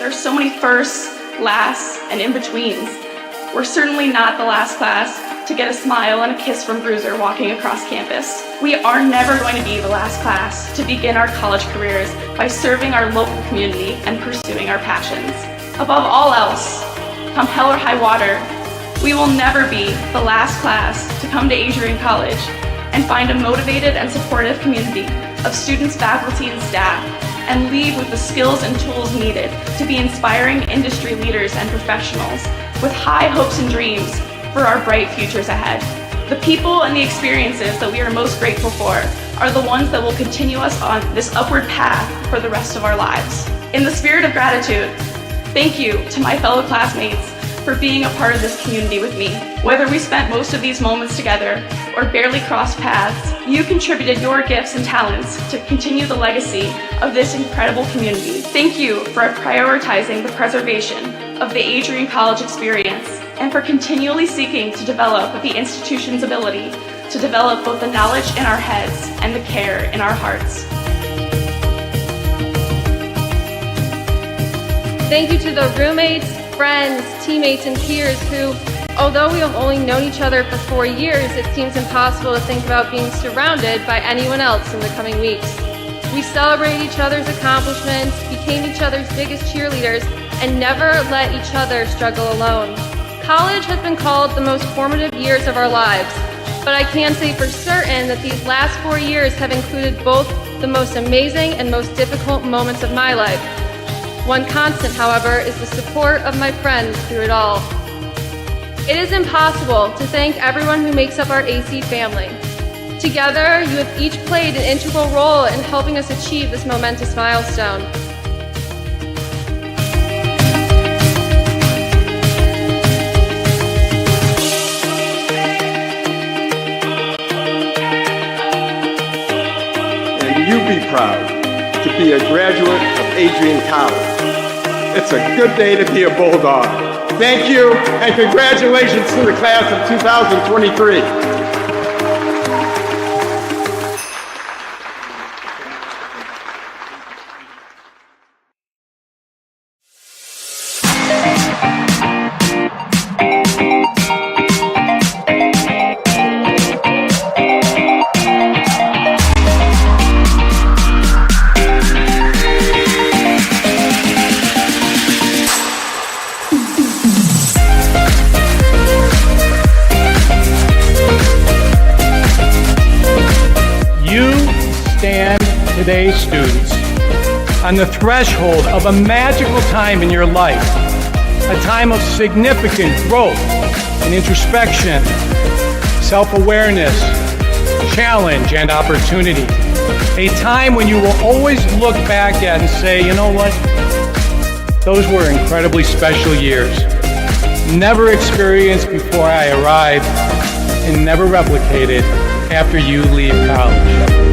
There are so many firsts, lasts, and in-betweens. We're certainly not the last class to get a smile and a kiss from Bruiser walking across campus. We are never going to be the last class to begin our college careers by serving our local community and pursuing our passions. Above all else, come hell or high water, we will never be the last class to come to Adrian College and find a motivated and supportive community of students, faculty, and staff, and leave with the skills and tools needed to be inspiring industry leaders and professionals with high hopes and dreams for our bright futures ahead. The people and the experiences that we are most grateful for are the ones that will continue us on this upward path for the rest of our lives. In the spirit of gratitude, thank you to my fellow classmates for being a part of this community with me. Whether we spent most of these moments together or barely crossed paths, you contributed your gifts and talents to continue the legacy of this incredible community. Thank you for prioritizing the preservation of the Adrian College experience and for continually seeking to develop the institution's ability to develop both the knowledge in our heads and the care in our hearts. Thank you to the roommates, friends, teammates, and peers who, although we have only known each other for 4 years, it seems impossible to think about being surrounded by anyone else in the coming weeks. We celebrated each other's accomplishments, became each other's biggest cheerleaders, and never let each other struggle alone. College has been called the most formative years of our lives, but I can say for certain that these last 4 years have included both the most amazing and most difficult moments of my life. One constant, however, is the support of my friends through it all. It is impossible to thank everyone who makes up our AC family. Together, you have each played an integral role in helping us achieve this momentous milestone. And you be proud to be a graduate of Adrian College. It's a good day to be a Bulldog. Thank you, and congratulations to the class of 2023. Today's students on the threshold of a magical time in your life, a time of significant growth and introspection, self-awareness, challenge, and opportunity. A time when you will always look back at and say, you know what? Those were incredibly special years. Never experienced before I arrived and never replicated after you leave college.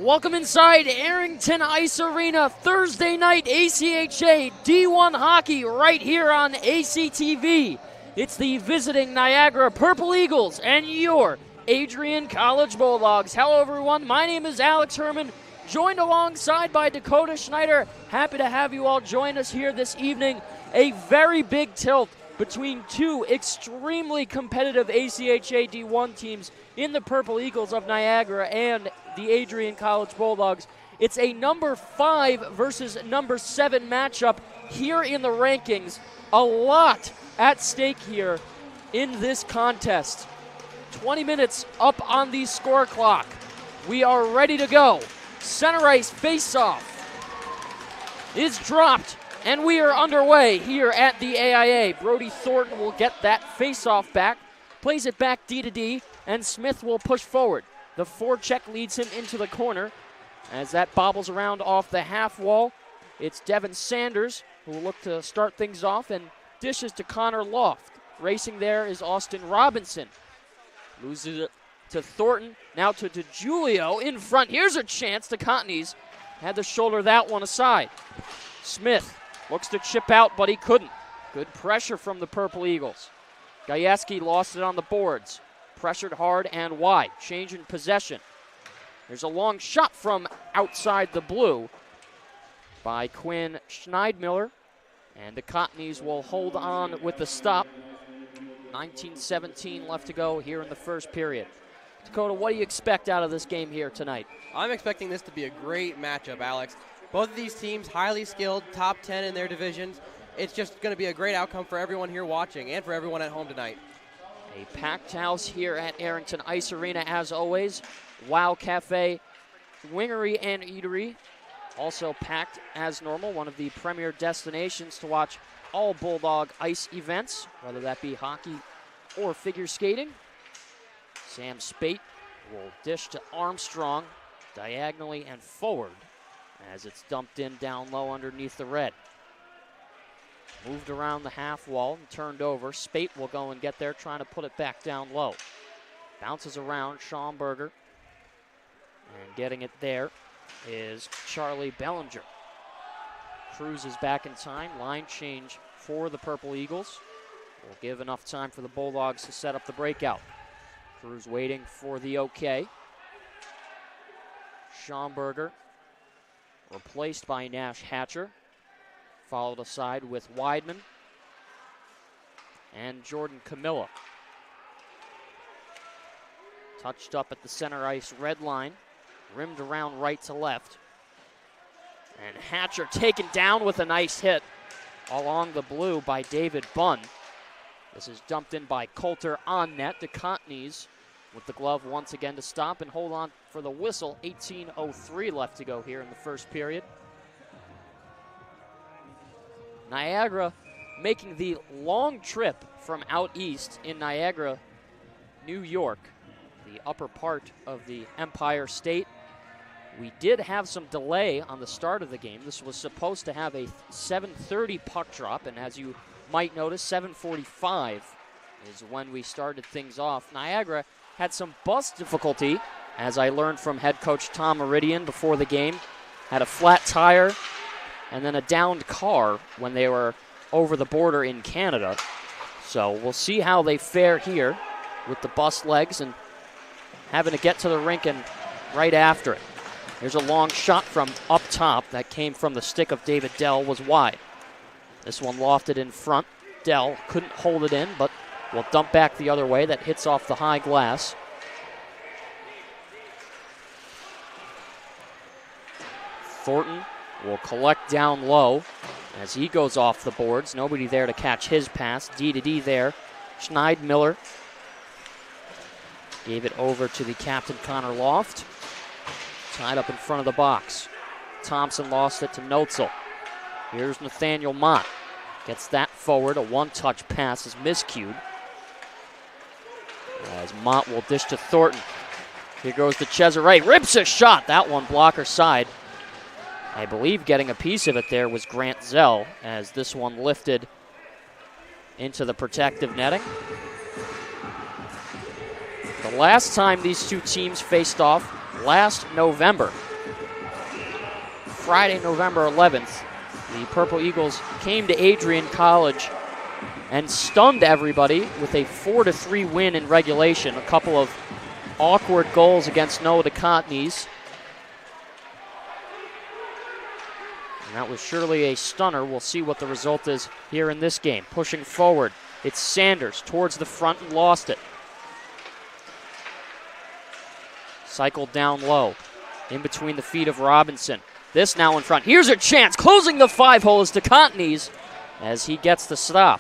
Welcome inside Arrington Ice Arena, Thursday night ACHA D1 hockey right here on ACTV. It's the visiting Niagara Purple Eagles and your Adrian College Bulldogs. Hello everyone, my name is Alex Herman, joined alongside by Dakota Schneider. Happy to have you all join us here this evening. A very big tilt between two extremely competitive ACHA D1 teams in the Purple Eagles of Niagara and the Adrian College Bulldogs. It's a number 5 versus number 7 matchup here in the rankings. A lot at stake here in this contest. 20 minutes up on the score clock. We are ready to go. Center ice face-off is dropped, and we are underway here at the AIA. Brody Thornton will get that face-off back, plays it back D to D, and Smith will push forward. The forecheck leads him into the corner. As that bobbles around off the half wall, it's Devin Sanders who will look to start things off and dishes to Connor Loft. Racing there is Austin Robinson. Loses it to Thornton, now to DeGiulio in front. Here's a chance to Cottneys. Had to shoulder that one aside. Smith looks to chip out, but he couldn't. Good pressure from the Purple Eagles. Gajewski lost it on the boards. Pressured hard and wide. Change in possession. There's a long shot from outside the blue by Quinn Schneidmiller. And the Cottneys will hold on with the stop. 19:17 left to go here in the first period. Dakota, what do you expect out of this game here tonight? I'm expecting this to be a great matchup, Alex. Both of these teams, highly skilled, top 10 in their divisions. It's just going to be a great outcome for everyone here watching and for everyone at home tonight. A packed house here at Arrington Ice Arena as always. Wow Cafe, Wingery and Eatery also packed as normal. One of the premier destinations to watch all Bulldog ice events, whether that be hockey or figure skating. Sam Spate will dish to Armstrong diagonally and forward as it's dumped in down low underneath the red. Moved around the half wall and turned over. Spate will go and get there, trying to put it back down low. Bounces around Schaumburger. And getting it there is Charlie Bellinger. Cruz is back in time. Line change for the Purple Eagles. Will give enough time for the Bulldogs to set up the breakout. Cruz waiting for the okay. Schaumburger replaced by Nash Hatcher. Followed aside with Weidman and Jordan Camilla. Touched up at the center ice red line. Rimmed around right to left. And Hatcher taken down with a nice hit along the blue by David Bunn. This is dumped in by Coulter on net to Cottneys with the glove once again to stop and hold on for the whistle. 18:03 left to go here in the first period. Niagara making the long trip from out east in Niagara, New York, the upper part of the Empire State. We did have some delay on the start of the game. This was supposed to have a 7:30 puck drop, and as you might notice, 7:45 is when we started things off. Niagara had some bus difficulty, as I learned from head coach Tom Meridian before the game. Had a flat tire and then a downed car when they were over the border in Canada. So we'll see how they fare here with the bus legs and having to get to the rink and right after it. Here's a long shot from up top that came from the stick of David Dell, was wide. This one lofted in front. Dell couldn't hold it in, but will dump back the other way. That hits off the high glass. Thornton will collect down low as he goes off the boards. Nobody there to catch his pass. D to D there. Schneidmiller gave it over to the captain, Connor Loft. Tied up in front of the box. Thompson lost it to Notzel. Here's Nathaniel Mott. Gets that forward. A one-touch pass is miscued. As Mott will dish to Thornton. Here goes to Cesare. Rips a shot. That one blocker side. I believe getting a piece of it there was Grant Zell, as this one lifted into the protective netting. The last time these two teams faced off, last November, Friday, November 11th, the Purple Eagles came to Adrian College and stunned everybody with a 4-3 win in regulation. A couple of awkward goals against Noah DeContney's. And that was surely a stunner. We'll see what the result is here in this game. Pushing forward, it's Sanders towards the front and lost it. Cycled down low, in between the feet of Robinson. This now in front. Here's a chance. Closing the 5-hole is DeContney's as he gets the stop.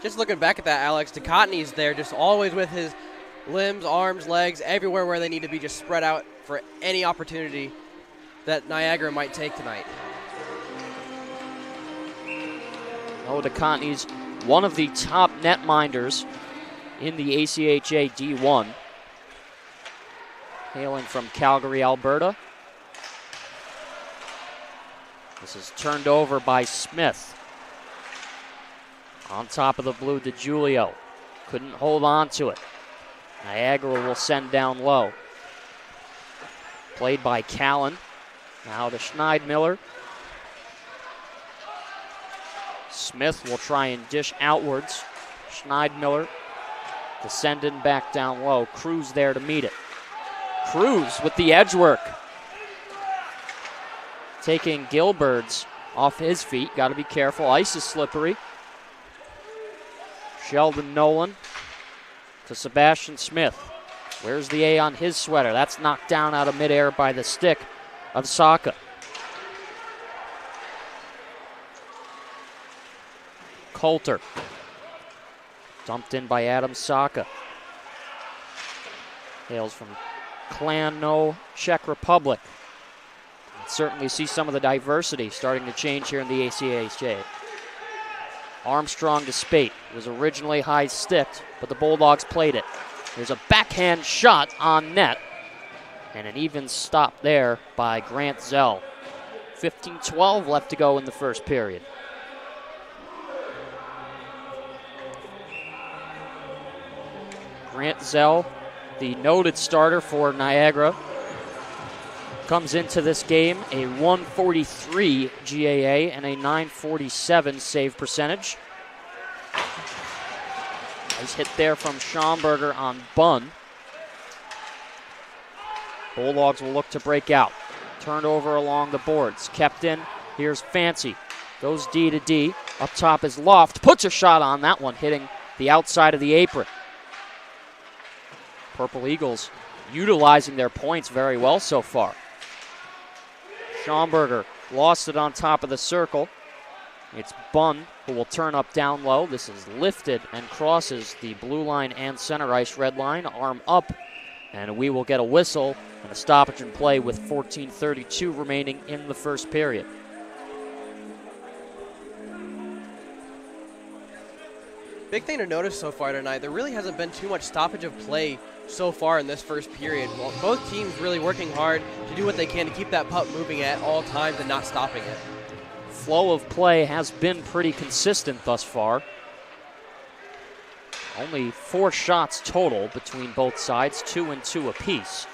Just looking back at that, Alex, DeContney's there just always with his limbs, arms, legs, everywhere where they need to be, just spread out for any opportunity that Niagara might take tonight. Oh, DeContney's one of the top netminders in the ACHA D1. Hailing from Calgary, Alberta. This is turned over by Smith. On top of the blue, DeGiulio. Couldn't hold on to it. Niagara will send down low. Played by Callan. Now to Schneidmiller. Smith will try and dish outwards. Schneidmiller descending back down low. Cruz there to meet it. Cruz with the edge work. Taking Gilbert's off his feet. Got to be careful. Ice is slippery. Sheldon Nolan to Sebastian Smith. Where's the A on his sweater? That's knocked down out of midair by the stick of Saka. Coulter. Dumped in by Adam Saka. Hails from Kladno, Czech Republic. Certainly see some of the diversity starting to change here in the ACHA. Armstrong to Spate. It was originally high-sticked, but the Bulldogs played it. There's a backhand shot on net, and an even stop there by Grant Zell. 15-12 left to go in the first period. Grant Zell, the noted starter for Niagara, comes into this game a 143 GAA and a 947 save percentage. Nice hit there from Schomburger on Bunn. Bulldogs will look to break out. Turned over along the boards. Kept in. Here's Fancy. Goes D to D. Up top is Loft. Puts a shot on that one, hitting the outside of the apron. Purple Eagles utilizing their points very well so far. Schomburger lost it on top of the circle. It's Bunn who will turn up down low. This is lifted and crosses the blue line and center ice red line. Arm up, and we will get a whistle and a stoppage in play with 14:32 remaining in the first period. Big thing to notice so far tonight, there really hasn't been too much stoppage of play so far in this first period. Well, both teams really working hard to do what they can to keep that puck moving at all times and not stopping it. Flow of play has been pretty consistent thus far. Only 4 shots total between both sides, 2 and 2 apiece.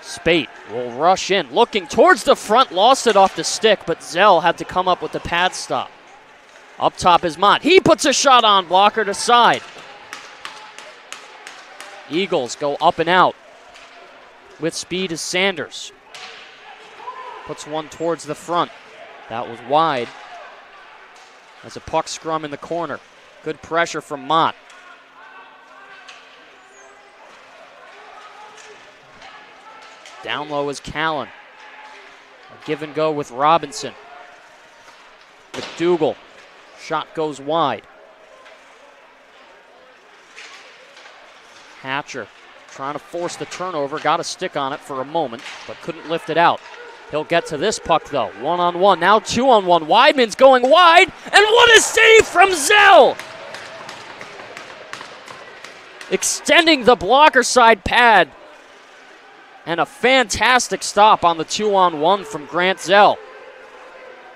Spate will rush in, looking towards the front, lost it off the stick, but Zell had to come up with the pad stop. Up top is Mott. He puts a shot on, blocker to side. Eagles go up and out. With speed is Sanders. Puts one towards the front. That was wide. As a puck scrum in the corner. Good pressure from Mott. Down low is Callan. A give and go with Robinson. McDougal. Shot goes wide. Hatcher trying to force the turnover. Got a stick on it for a moment, but couldn't lift it out. He'll get to this puck, though. 1-on-1, now 2-on-1. Weidman's going wide, and what a save from Zell! Extending the blocker side pad. And a fantastic stop on the 2-on-1 from Grant Zell.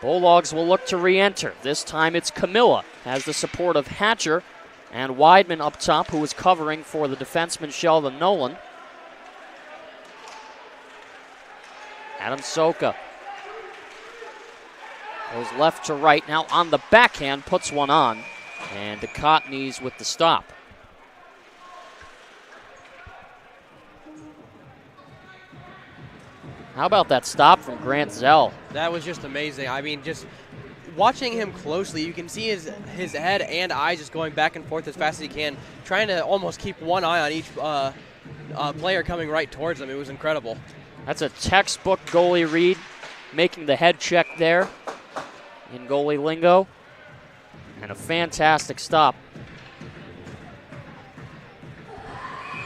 Bulldogs will look to re-enter. This time it's Camilla. Has the support of Hatcher and Weidman up top, who is covering for the defenseman Sheldon Nolan. Adam Soka goes left to right. Now on the backhand, puts one on. And the Cottonies with the stop. How about that stop from Grant Zell? That was just amazing. I mean, just watching him closely, you can see his head and eyes just going back and forth as fast as he can, trying to almost keep one eye on each player coming right towards him. It was incredible. That's a textbook goalie read, making the head check there in goalie lingo. And a fantastic stop.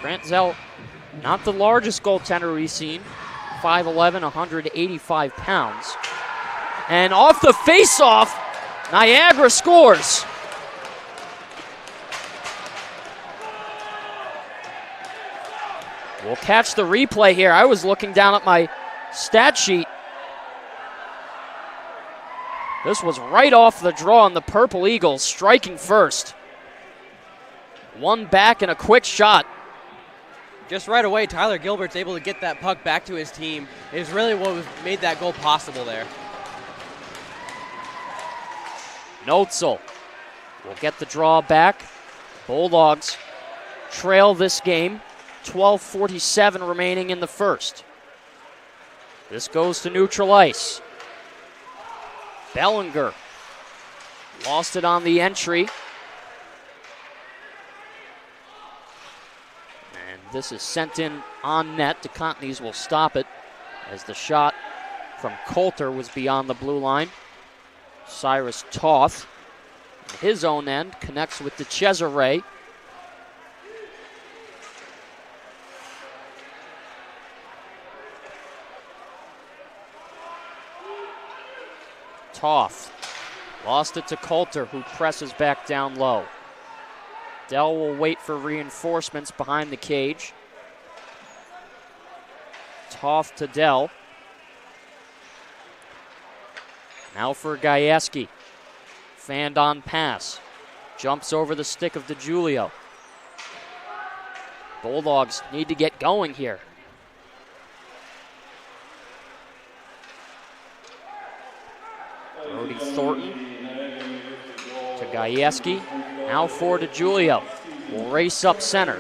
Grant Zell, not the largest goaltender we've seen, 5'11", 185 pounds. And off the face-off, Niagara scores. We'll catch the replay here. I was looking down at my stat sheet. This was right off the draw, and the Purple Eagles striking first. One back and a quick shot. Just right away, Tyler Gilbert's able to get that puck back to his team. It was really what made that goal possible there. Notzel will get the draw back. Bulldogs trail this game. 12:47 remaining in the first. This goes to neutral ice. Bellinger lost it on the entry. And this is sent in on net. The Cottonies will stop it as the shot from Coulter was beyond the blue line. Cyrus Toth, his own end, connects with the Cesare. Toth lost it to Coulter, who presses back down low. Dell will wait for reinforcements behind the cage. Toth to Dell. Now for Gajewski. Fanned on pass. Jumps over the stick of DeGiulio. Bulldogs need to get going here. Brody Thornton to Gajewski. Now for DeGiulio. Will race up center.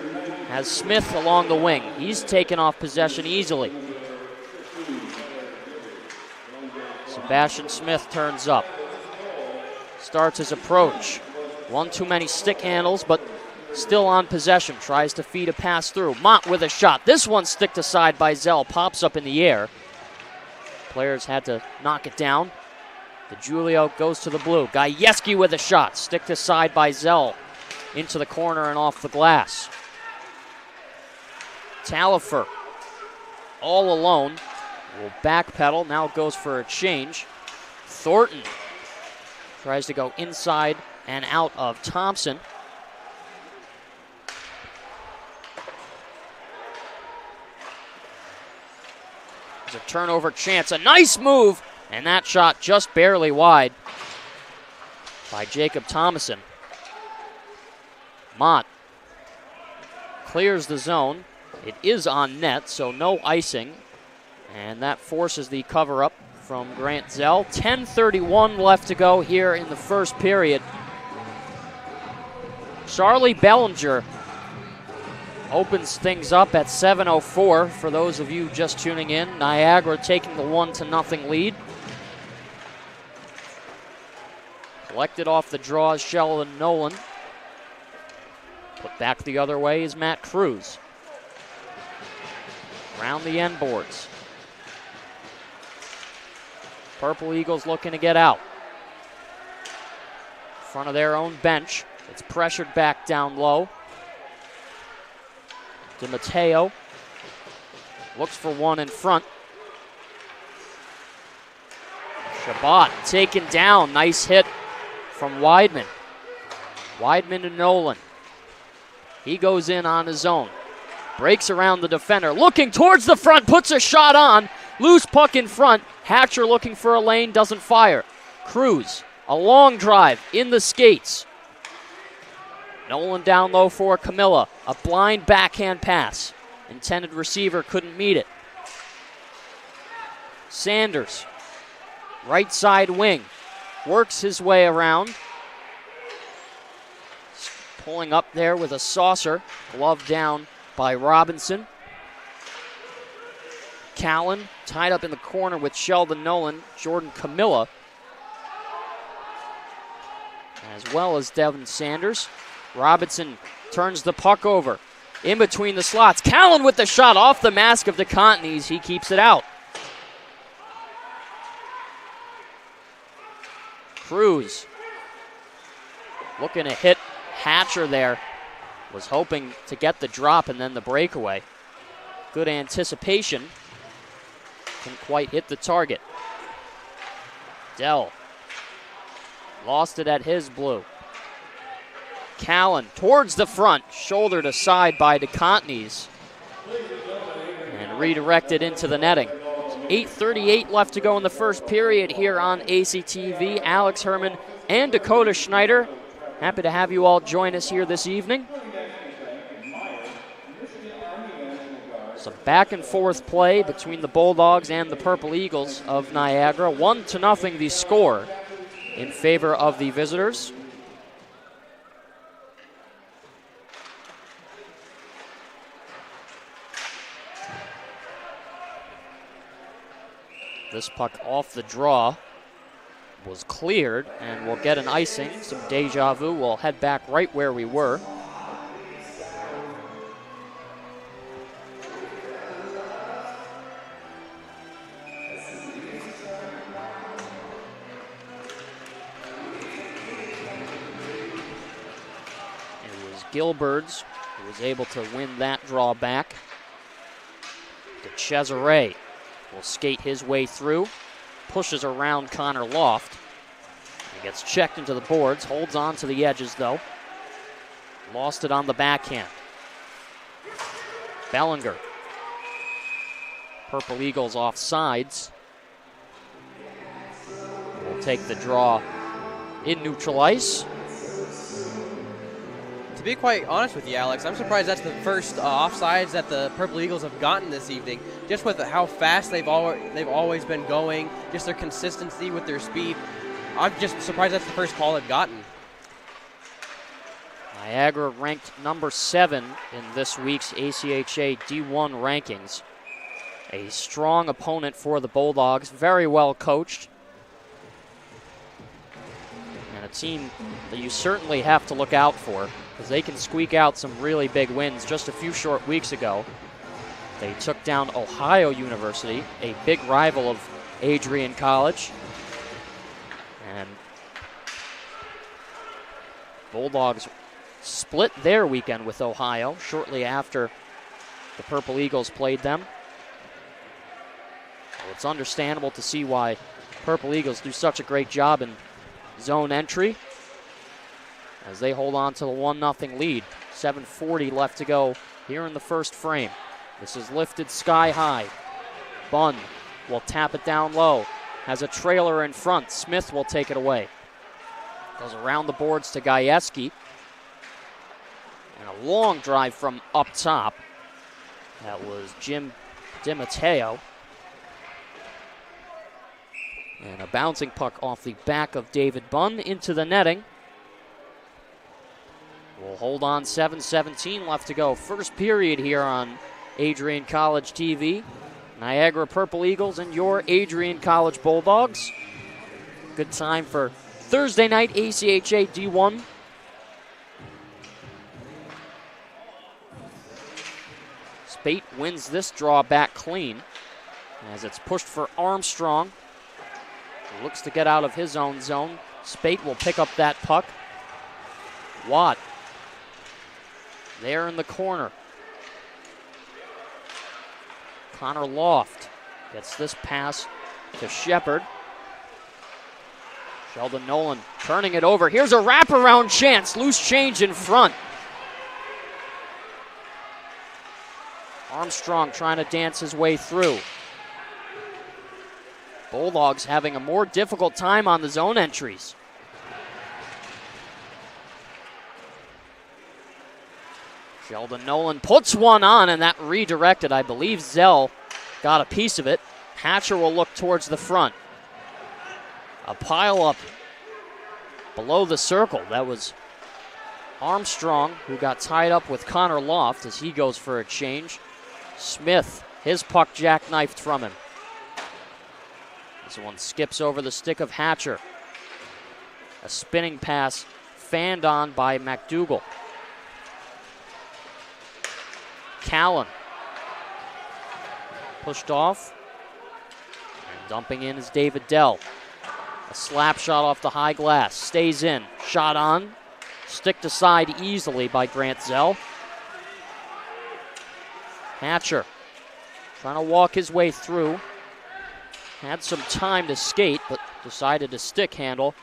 Has Smith along the wing. He's taken off possession easily. Sebastian Smith turns up. Starts his approach. One too many stick handles, but still on possession. Tries to feed a pass through. Mott with a shot. This one sticked aside by Zell. Pops up in the air. Players had to knock it down. DeGiulio goes to the blue. Gajewski with a shot. Sticked aside by Zell. Into the corner and off the glass. Talifer all alone. Will backpedal. Now goes for a change. Thornton tries to go inside and out of Thompson. There's a turnover chance. A nice move. And that shot just barely wide by Jacob Thomason. Mott clears the zone. It is on net, so no icing. And that forces the cover-up from Grant Zell. 10:31 left to go here in the first period. Charlie Bellinger opens things up at 7:04. For those of you just tuning in, Niagara taking the 1-0 lead. Collected off the draw is Sheldon Nolan. Put back the other way is Matt Cruz. Around the end boards. Purple Eagles looking to get out. In front of their own bench. It's pressured back down low. DiMatteo looks for one in front. Shabbat taken down. Nice hit from Weidman. Weidman to Nolan. He goes in on his own. Breaks around the defender. Looking towards the front. Puts a shot on. Loose puck in front. Hatcher looking for a lane. Doesn't fire. Cruz. A long drive in the skates. Nolan down low for Camilla. A blind backhand pass. Intended receiver couldn't meet it. Sanders, right side wing, works his way around. Pulling up there with a saucer, glove down by Robinson. Callan tied up in the corner with Sheldon Nolan, Jordan Camilla, as well as Devin Sanders. Robinson turns the puck over. In between the slots. Callan with the shot off the mask of DeContin's. He keeps it out. Cruz looking to hit Hatcher there. Was hoping to get the drop and then the breakaway. Good anticipation. Couldn't quite hit the target. Dell lost it at his blue. Callan towards the front, shouldered aside by DeContin's, and redirected into the netting. 8:38 left to go in the first period here on ACTV. Alex Herman and Dakota Schneider, happy to have you all join us here this evening. Some back and forth play between the Bulldogs and the Purple Eagles of Niagara. 1-0 the score in favor of the visitors. This puck off the draw was cleared, and we'll get an icing. Some deja vu. We'll head back right where we were. It was Gilberts who was able to win that draw back. DeCesare will skate his way through, pushes around Connor Loft. He gets checked into the boards, holds on to the edges though. Lost it on the backhand. Bellinger. Purple Eagles off sides. Will take the draw in neutral ice. To be quite honest with you, Alex, I'm surprised that's the first offsides that the Purple Eagles have gotten this evening. Just with how fast they've always been going, just their consistency with their speed. I'm just surprised that's the first call they've gotten. Niagara ranked number 7 in this week's ACHA D1 rankings. A strong opponent for the Bulldogs, very well coached. And a team that you certainly have to look out for, because they can squeak out some really big wins. Just a few short weeks ago, they took down Ohio University, a big rival of Adrian College. And Bulldogs split their weekend with Ohio shortly after the Purple Eagles played them. So it's understandable to see why Purple Eagles do such a great job in zone entry as they hold on to the 1-0 lead. 7:40 left to go here in the first frame. This is lifted sky high. Bunn will tap it down low. Has a trailer in front. Smith will take it away. Goes around the boards to Gajewski. And a long drive from up top. That was Jim DiMatteo. And a bouncing puck off the back of David Bunn into the netting. We'll hold on. 7:17 left to go. First period here on Adrian College TV. Niagara Purple Eagles and your Adrian College Bulldogs. Good time for Thursday night ACHA D1. Spate wins this draw back clean as it's pushed for Armstrong. He looks to get out of his own zone. Spate will pick up that puck. Watt there in the corner. Connor Loft gets this pass to Shepard. Sheldon Nolan turning it over. Here's a wraparound chance. Loose change in front. Armstrong trying to dance his way through. Bulldogs having a more difficult time on the zone entries. Sheldon Nolan puts one on, and that redirected. I believe Zell got a piece of it. Hatcher will look towards the front. A pile up below the circle. That was Armstrong, who got tied up with Connor Loft as he goes for a change. Smith, his puck jackknifed from him. This one skips over the stick of Hatcher. A spinning pass fanned on by McDougall. Callan pushed off. And dumping in is David Dell. A slap shot off the high glass. Stays in. Shot on. Sticked aside easily by Grant Zell. Hatcher trying to walk his way through. Had some time to skate, but decided to stick handle.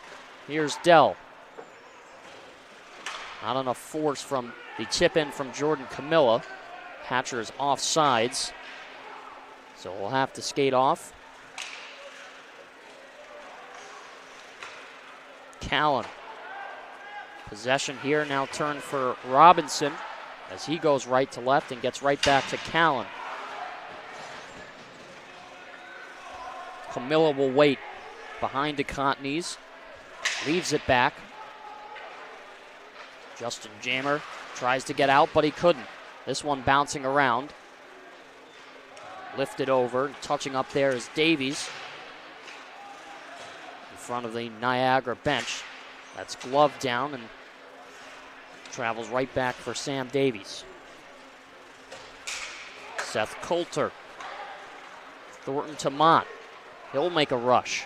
Here's Dell. Not enough force from the tip in from Jordan Camilla. Hatcher is off sides, so we'll have to skate off. Callan. Possession here, now turned for Robinson as he goes right to left and gets right back to Callan. Camilla will wait behind DeContenese. Leaves it back. Justin Jammer tries to get out, but he couldn't. This one bouncing around. Lifted over, touching up there is Davies. In front of the Niagara bench. That's gloved down and travels right back for Sam Davies. Seth Coulter. Thornton to Mott. He'll make a rush.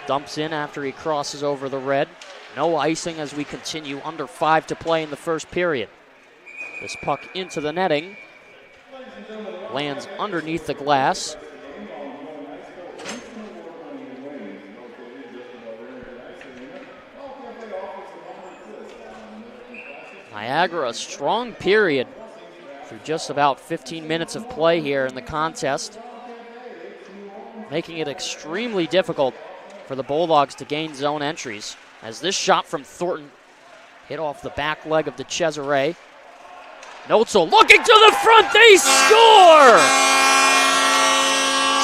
Dumps in after he crosses over the red. No icing as we continue. Under 5 to play in the first period. This puck into the netting. Lands underneath the glass. Niagara, a strong period through just about 15 minutes of play here in the contest, making it extremely difficult for the Bulldogs to gain zone entries. As this shot from Thornton hit off the back leg of the Cesare. Notzel looking to the front, they score!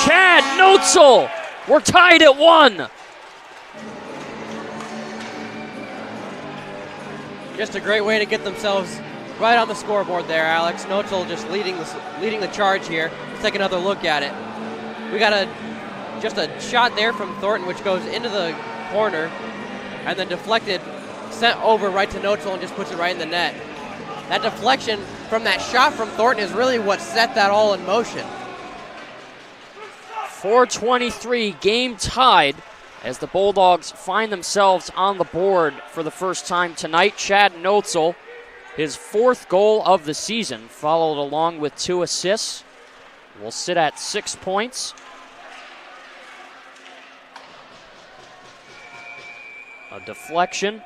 Chad Notzel, we're tied at 1. Just a great way to get themselves right on the scoreboard there, Alex. Notzel just leading the charge here. Let's take another look at it. We got just a shot there from Thornton, which goes into the corner, and then deflected, sent over right to Notzel and just puts it right in the net. That deflection from that shot from Thornton is really what set that all in motion. 4:23, game tied as the Bulldogs find themselves on the board for the first time tonight. Chad Notzel, his 4th goal of the season, followed along with 2 assists. Will sit at 6 points. A deflection.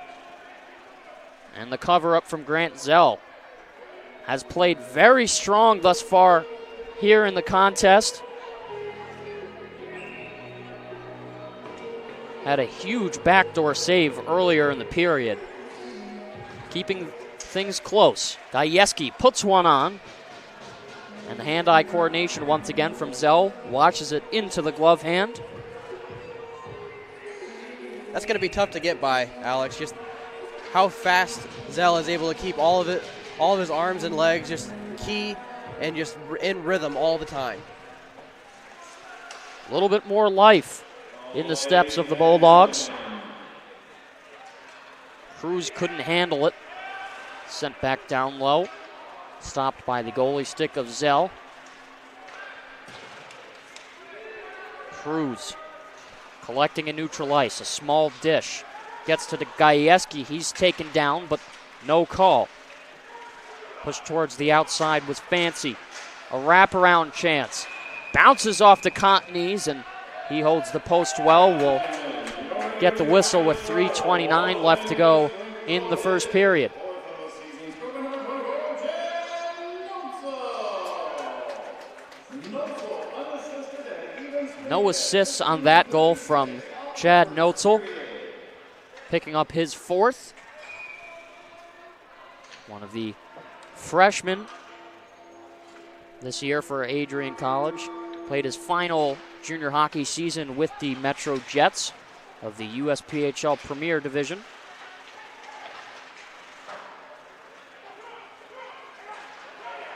And the cover-up from Grant Zell. Has played very strong thus far here in the contest. Had a huge backdoor save earlier in the period. Keeping things close. Gajewski puts one on. And the hand-eye coordination once again from Zell. Watches it into the glove hand. That's going to be tough to get by, Alex. Just how fast Zell is able to keep all of his arms and legs just key and just in rhythm all the time. A little bit more life in the steps of the Bulldogs. Cruz couldn't handle it. Sent back down low. Stopped by the goalie stick of Zell. Cruz collecting a neutral ice, a small dish. Gets to the Gajewski, he's taken down, but no call. Pushed towards the outside was Fancy. A wraparound chance. Bounces off the Continese, and he holds the post well. Will get the whistle with 3:29 left to go in the first period. No assists on that goal from Chad Notzel. Picking up his 4th. One of the freshmen this year for Adrian College. Played his final junior hockey season with the Metro Jets of the USPHL Premier Division.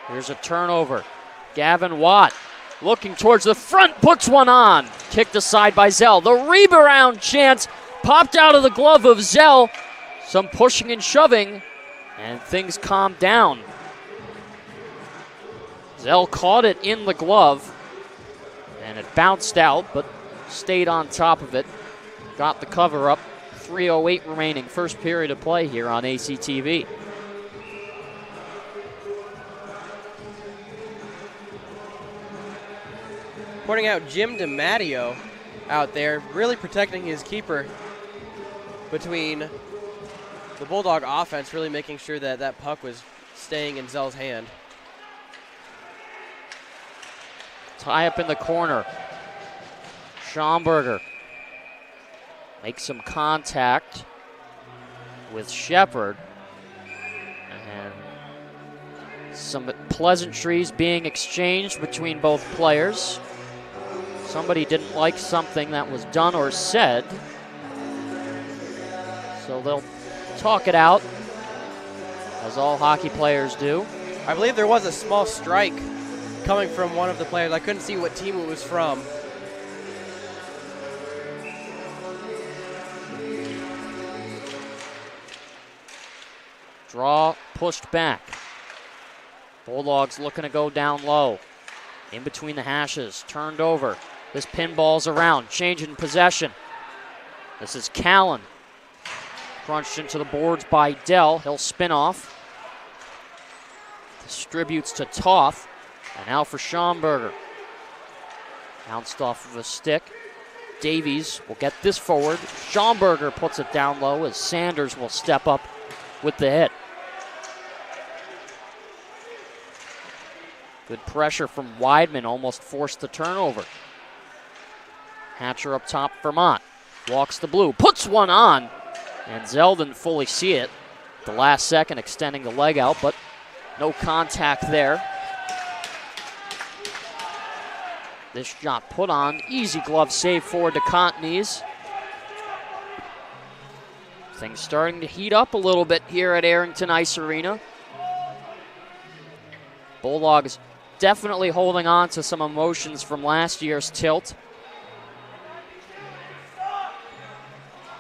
Here's a turnover. Gavin Watt looking towards the front, puts one on. Kicked aside by Zell. The rebound chance popped out of the glove of Zell. Some pushing and shoving, and things calmed down. Zell caught it in the glove, and it bounced out, but stayed on top of it. Got the cover up. 3:08 remaining, first period of play here on ACTV. Pointing out Jim DiMatteo out there, really protecting his keeper between the Bulldog offense, really making sure that that puck was staying in Zell's hand. Tie up in the corner. Schomburger makes some contact with Shepard. And some pleasantries being exchanged between both players. Somebody didn't like something that was done or said, so they'll talk it out, as all hockey players do. I believe there was a small strike coming from one of the players. I couldn't see what team it was from. Draw pushed back. Bulldogs looking to go down low. In between the hashes, turned over. This pinball's around, changing possession. This is Callan. Crunched into the boards by Dell. He'll spin off. Distributes to Toth. And now for Schomburger. Bounced off of a stick. Davies will get this forward. Schomburger puts it down low as Sanders will step up with the hit. Good pressure from Weidman, almost forced the turnover. Hatcher up top, Vermont. Walks the blue, puts one on, and Zell didn't fully see it. The last second extending the leg out, but no contact there. This shot put on, easy glove save for DeContinese. Things starting to heat up a little bit here at Arrington Ice Arena. Bulldogs definitely holding on to some emotions from last year's tilt.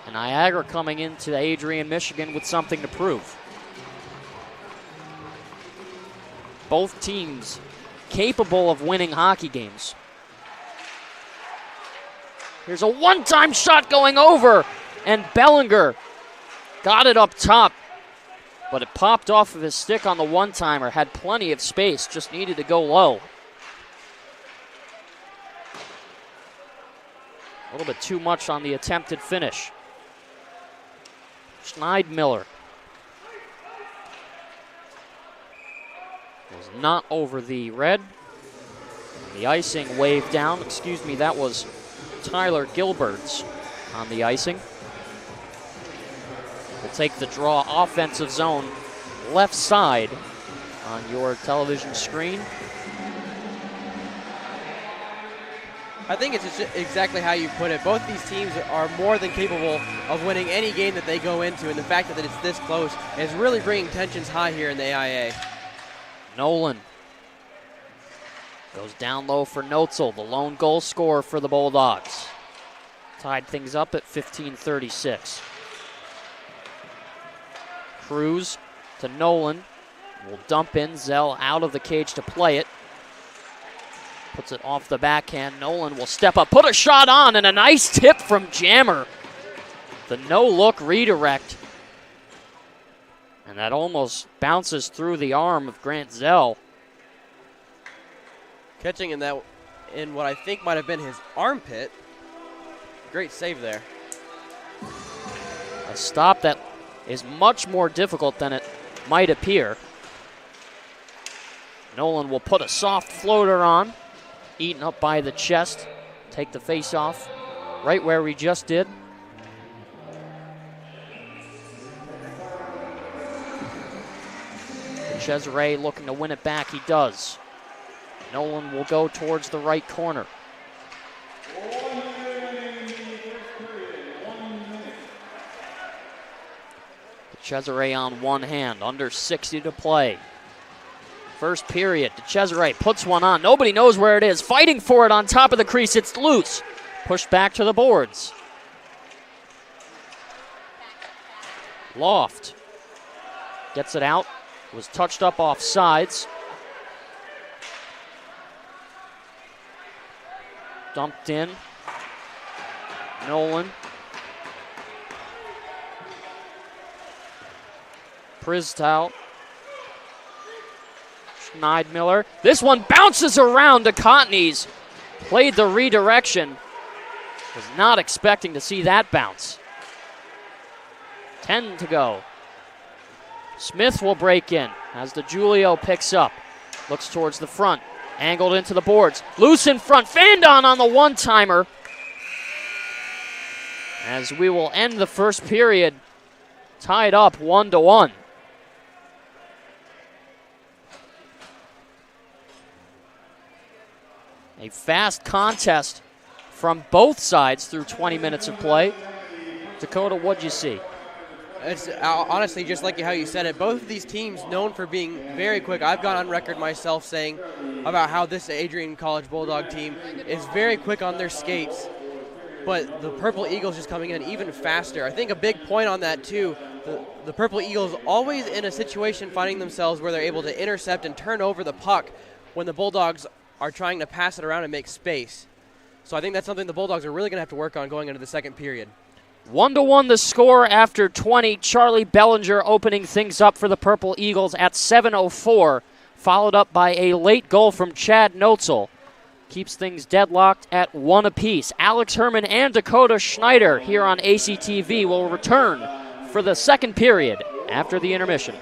And Niagara coming into Adrian, Michigan with something to prove. Both teams capable of winning hockey games. Here's a one-time shot going over, and Bellinger got it up top, but it popped off of his stick on the one-timer. Had plenty of space, just needed to go low. A little bit too much on the attempted finish. Schneidmiller was not over the red. The icing waved down. Excuse me, that was Tyler Gilbert's on the icing. We'll take the draw offensive zone left side on your television screen. I think it's just exactly how you put it. Both these teams are more than capable of winning any game that they go into, and the fact that it's this close is really bringing tensions high here in the AIA. Nolan goes down low for Notzel, the lone goal scorer for the Bulldogs. Tied things up at 15-36. Cruz to Nolan. Will dump in. Zell out of the cage to play it. Puts it off the backhand. Nolan will step up, put a shot on, and a nice tip from Jammer. The no-look redirect. And that almost bounces through the arm of Grant Zell. Catching in what I think might have been his armpit. Great save there. A stop that is much more difficult than it might appear. Nolan will put a soft floater on. Eaten up by the chest. Take the face off right where we just did. Cesare looking to win it back. He does. Nolan will go towards the right corner. Cesare on one hand, under 60 to play. First period, Cesare puts one on. Nobody knows where it is. Fighting for it on top of the crease. It's loose. Pushed back to the boards. Loft gets it out. Was touched up off sides. Dumped in. Nolan. Pristow. Schneidmiller. This one bounces around to Cotney's. Played the redirection. Was not expecting to see that bounce. 10 to go. Smith will break in as DeGiulio picks up. Looks towards the front. Angled into the boards. Loose in front. Fandon on the one-timer. As we will end the first period tied up 1-1. A fast contest from both sides through 20 minutes of play. Dakota, what'd you see? It's honestly just like how you said it. Both of these teams known for being very quick. I've gone on record myself saying about how this Adrian College Bulldog team is very quick on their skates, but the Purple Eagles just coming in even faster. I think a big point on that too, the Purple Eagles always in a situation finding themselves where they're able to intercept and turn over the puck when the Bulldogs are trying to pass it around and make space. So I think that's something the Bulldogs are really going to have to work on going into the second period. 1-1 the score after 20. Charlie Bellinger opening things up for the Purple Eagles at 7:04, followed up by a late goal from Chad Notzel. Keeps things deadlocked at 1 apiece. Alex Herman and Dakota Schneider here on ACTV will return for the second period after the intermission.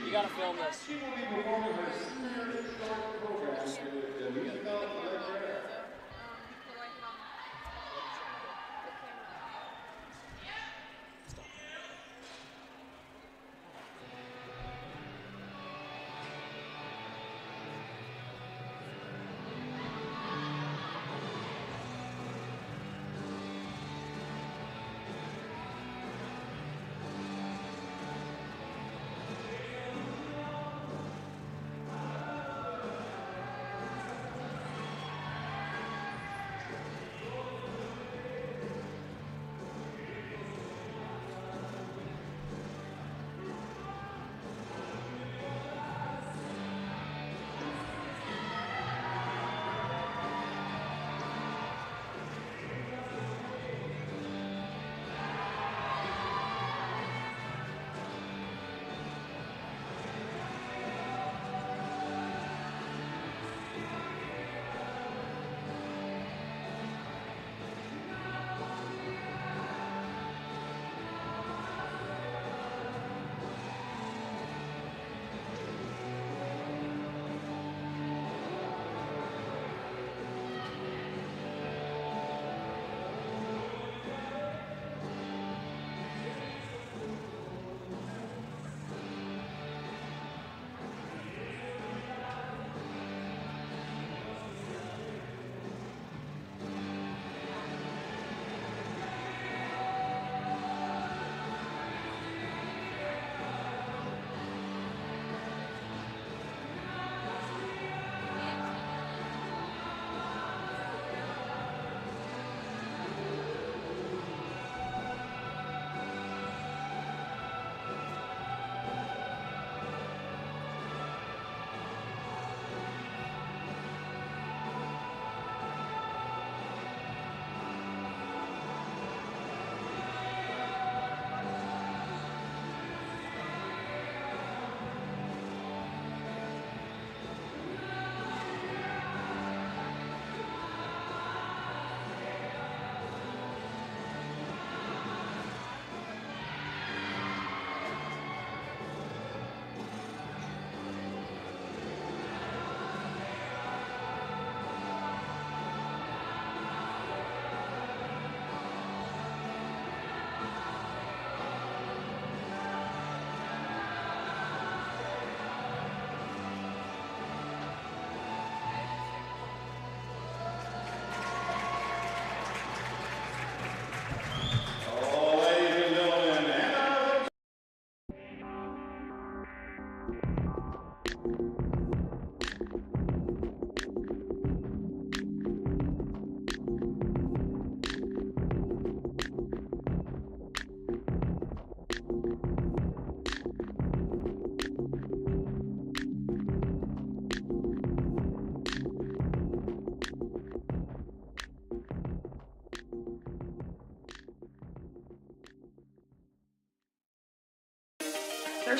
You gotta film this.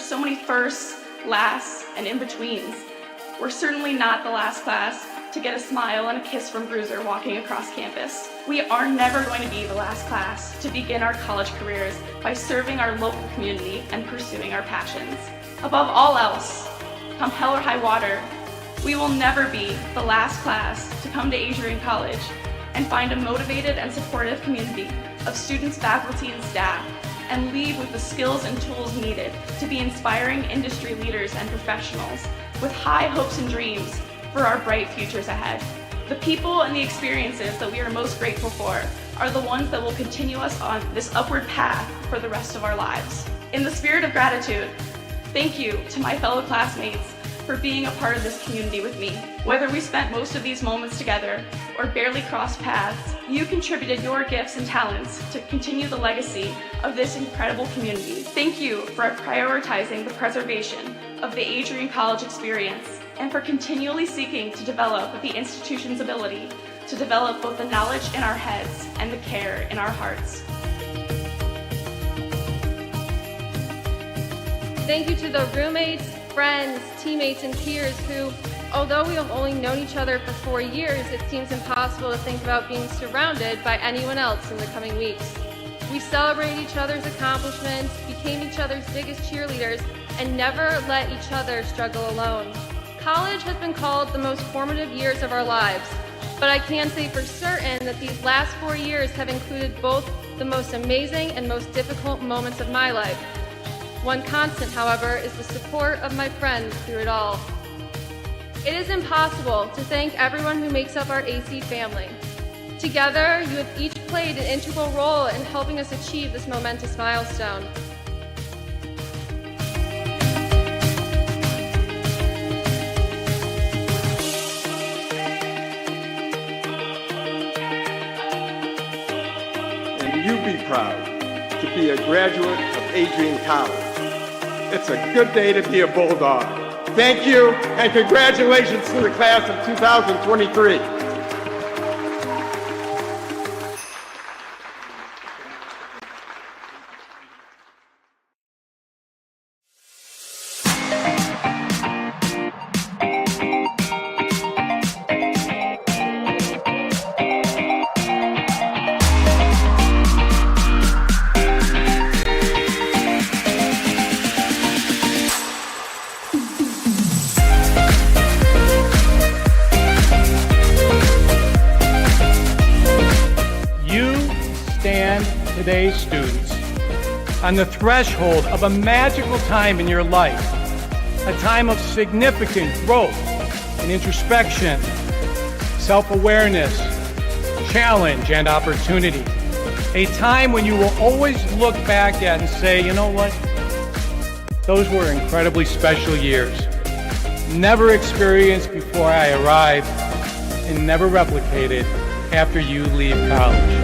so many firsts, lasts, and in-betweens. We're certainly not the last class to get a smile and a kiss from Bruiser walking across campus. We are never going to be the last class to begin our college careers by serving our local community and pursuing our passions. Above all else, come hell or high water, we will never be the last class to come to Adrian College and find a motivated and supportive community of students, faculty, and staff, and leave with the skills and tools needed to be inspiring industry leaders and professionals with high hopes and dreams for our bright futures ahead. The people and the experiences that we are most grateful for are the ones that will continue us on this upward path for the rest of our lives. In the spirit of gratitude, thank you to my fellow classmates for being a part of this community with me. Whether we spent most of these moments together or barely crossed paths, you contributed your gifts and talents to continue the legacy of this incredible community. Thank you for prioritizing the preservation of the Adrian College experience and for continually seeking to develop the institution's ability to develop both the knowledge in our heads and the care in our hearts. Thank you to the roommates, friends, teammates, and peers who, although we have only known each other for 4 years, it seems impossible to think about being surrounded by anyone else in the coming weeks. We celebrated each other's accomplishments, became each other's biggest cheerleaders, and never let each other struggle alone. College has been called the most formative years of our lives, but I can say for certain that these last 4 years have included both the most amazing and most difficult moments of my life. One constant, however, is the support of my friends through it all. It is impossible to thank everyone who makes up our AC family. Together, you have each played an integral role in helping us achieve this momentous milestone. And you be proud to be a graduate of Adrian College. It's a good day to be a Bulldog. Thank you, and congratulations to the class of 2023. Today's students on the threshold of a magical time in your life, a time of significant growth and introspection, self-awareness, challenge, and opportunity. A time when you will always look back at and say, you know what? Those were incredibly special years. Never experienced before I arrived and never replicated after you leave college.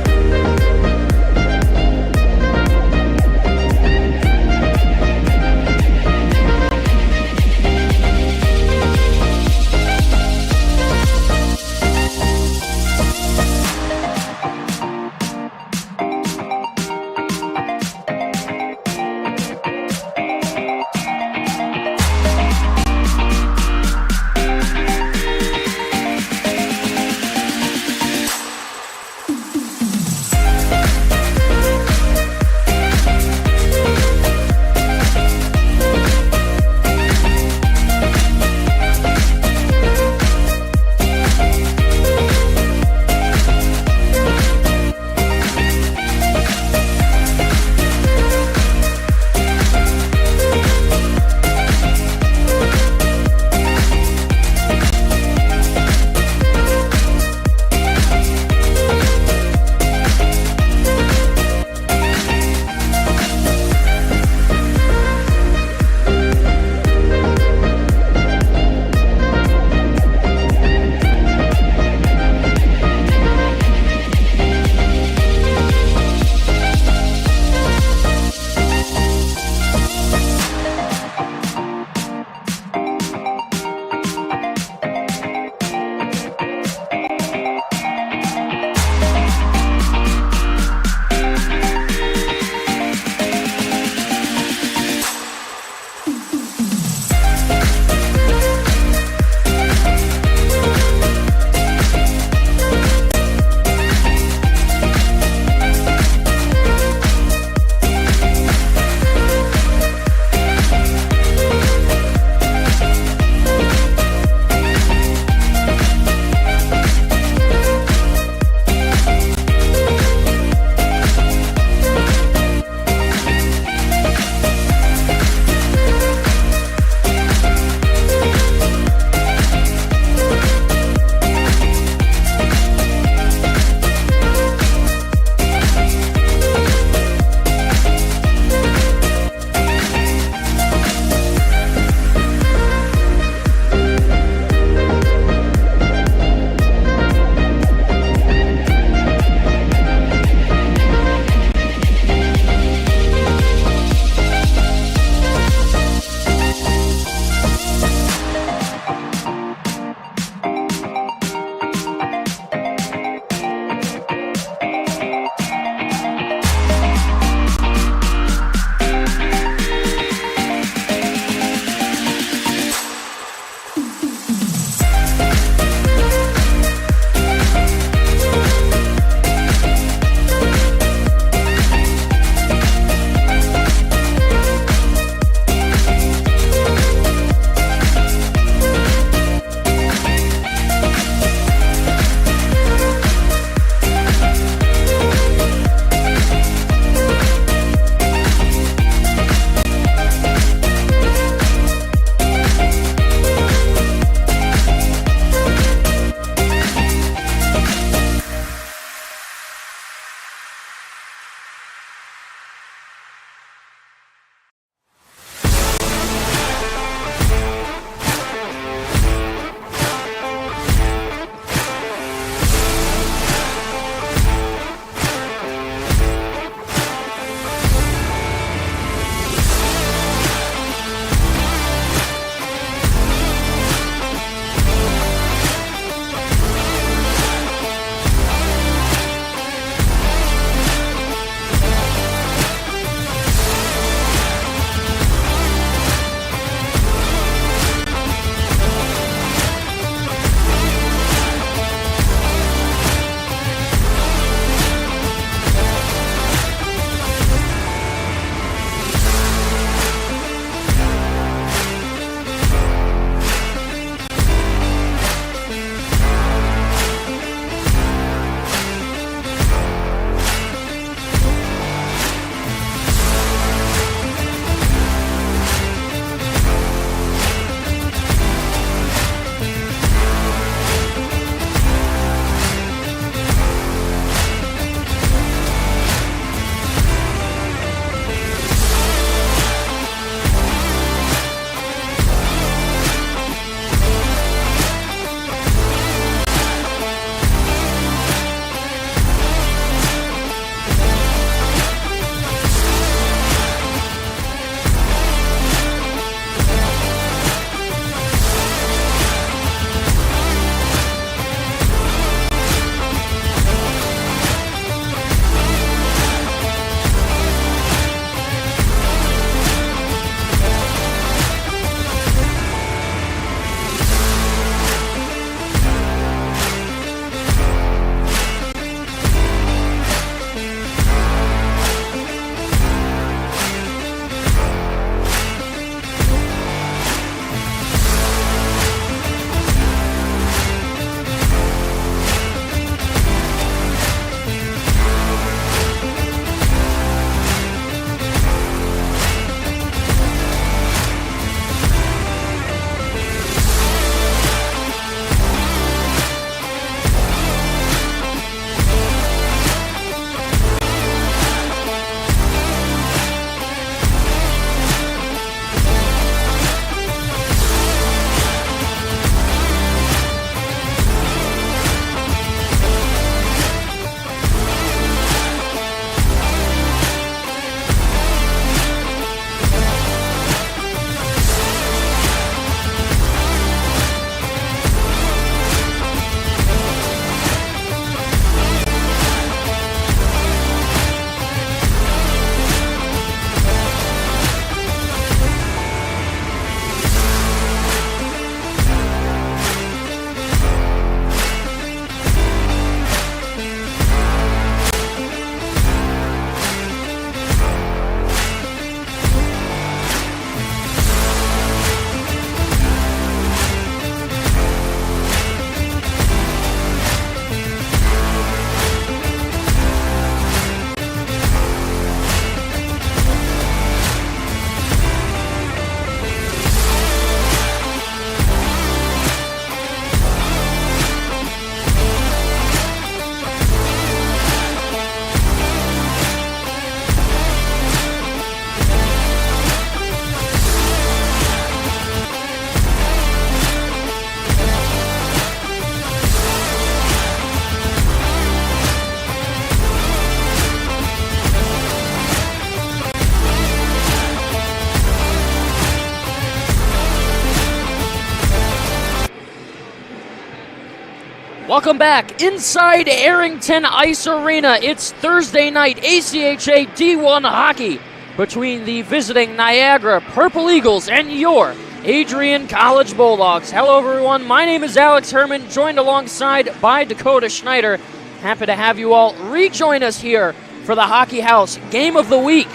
Welcome back inside Arrington Ice Arena. It's Thursday night ACHA D1 hockey between the visiting Niagara Purple Eagles and your Adrian College Bulldogs. Hello everyone, my name is Alex Herman, joined alongside by Dakota Schneider. Happy to have you all rejoin us here for the Hockey House Game of the Week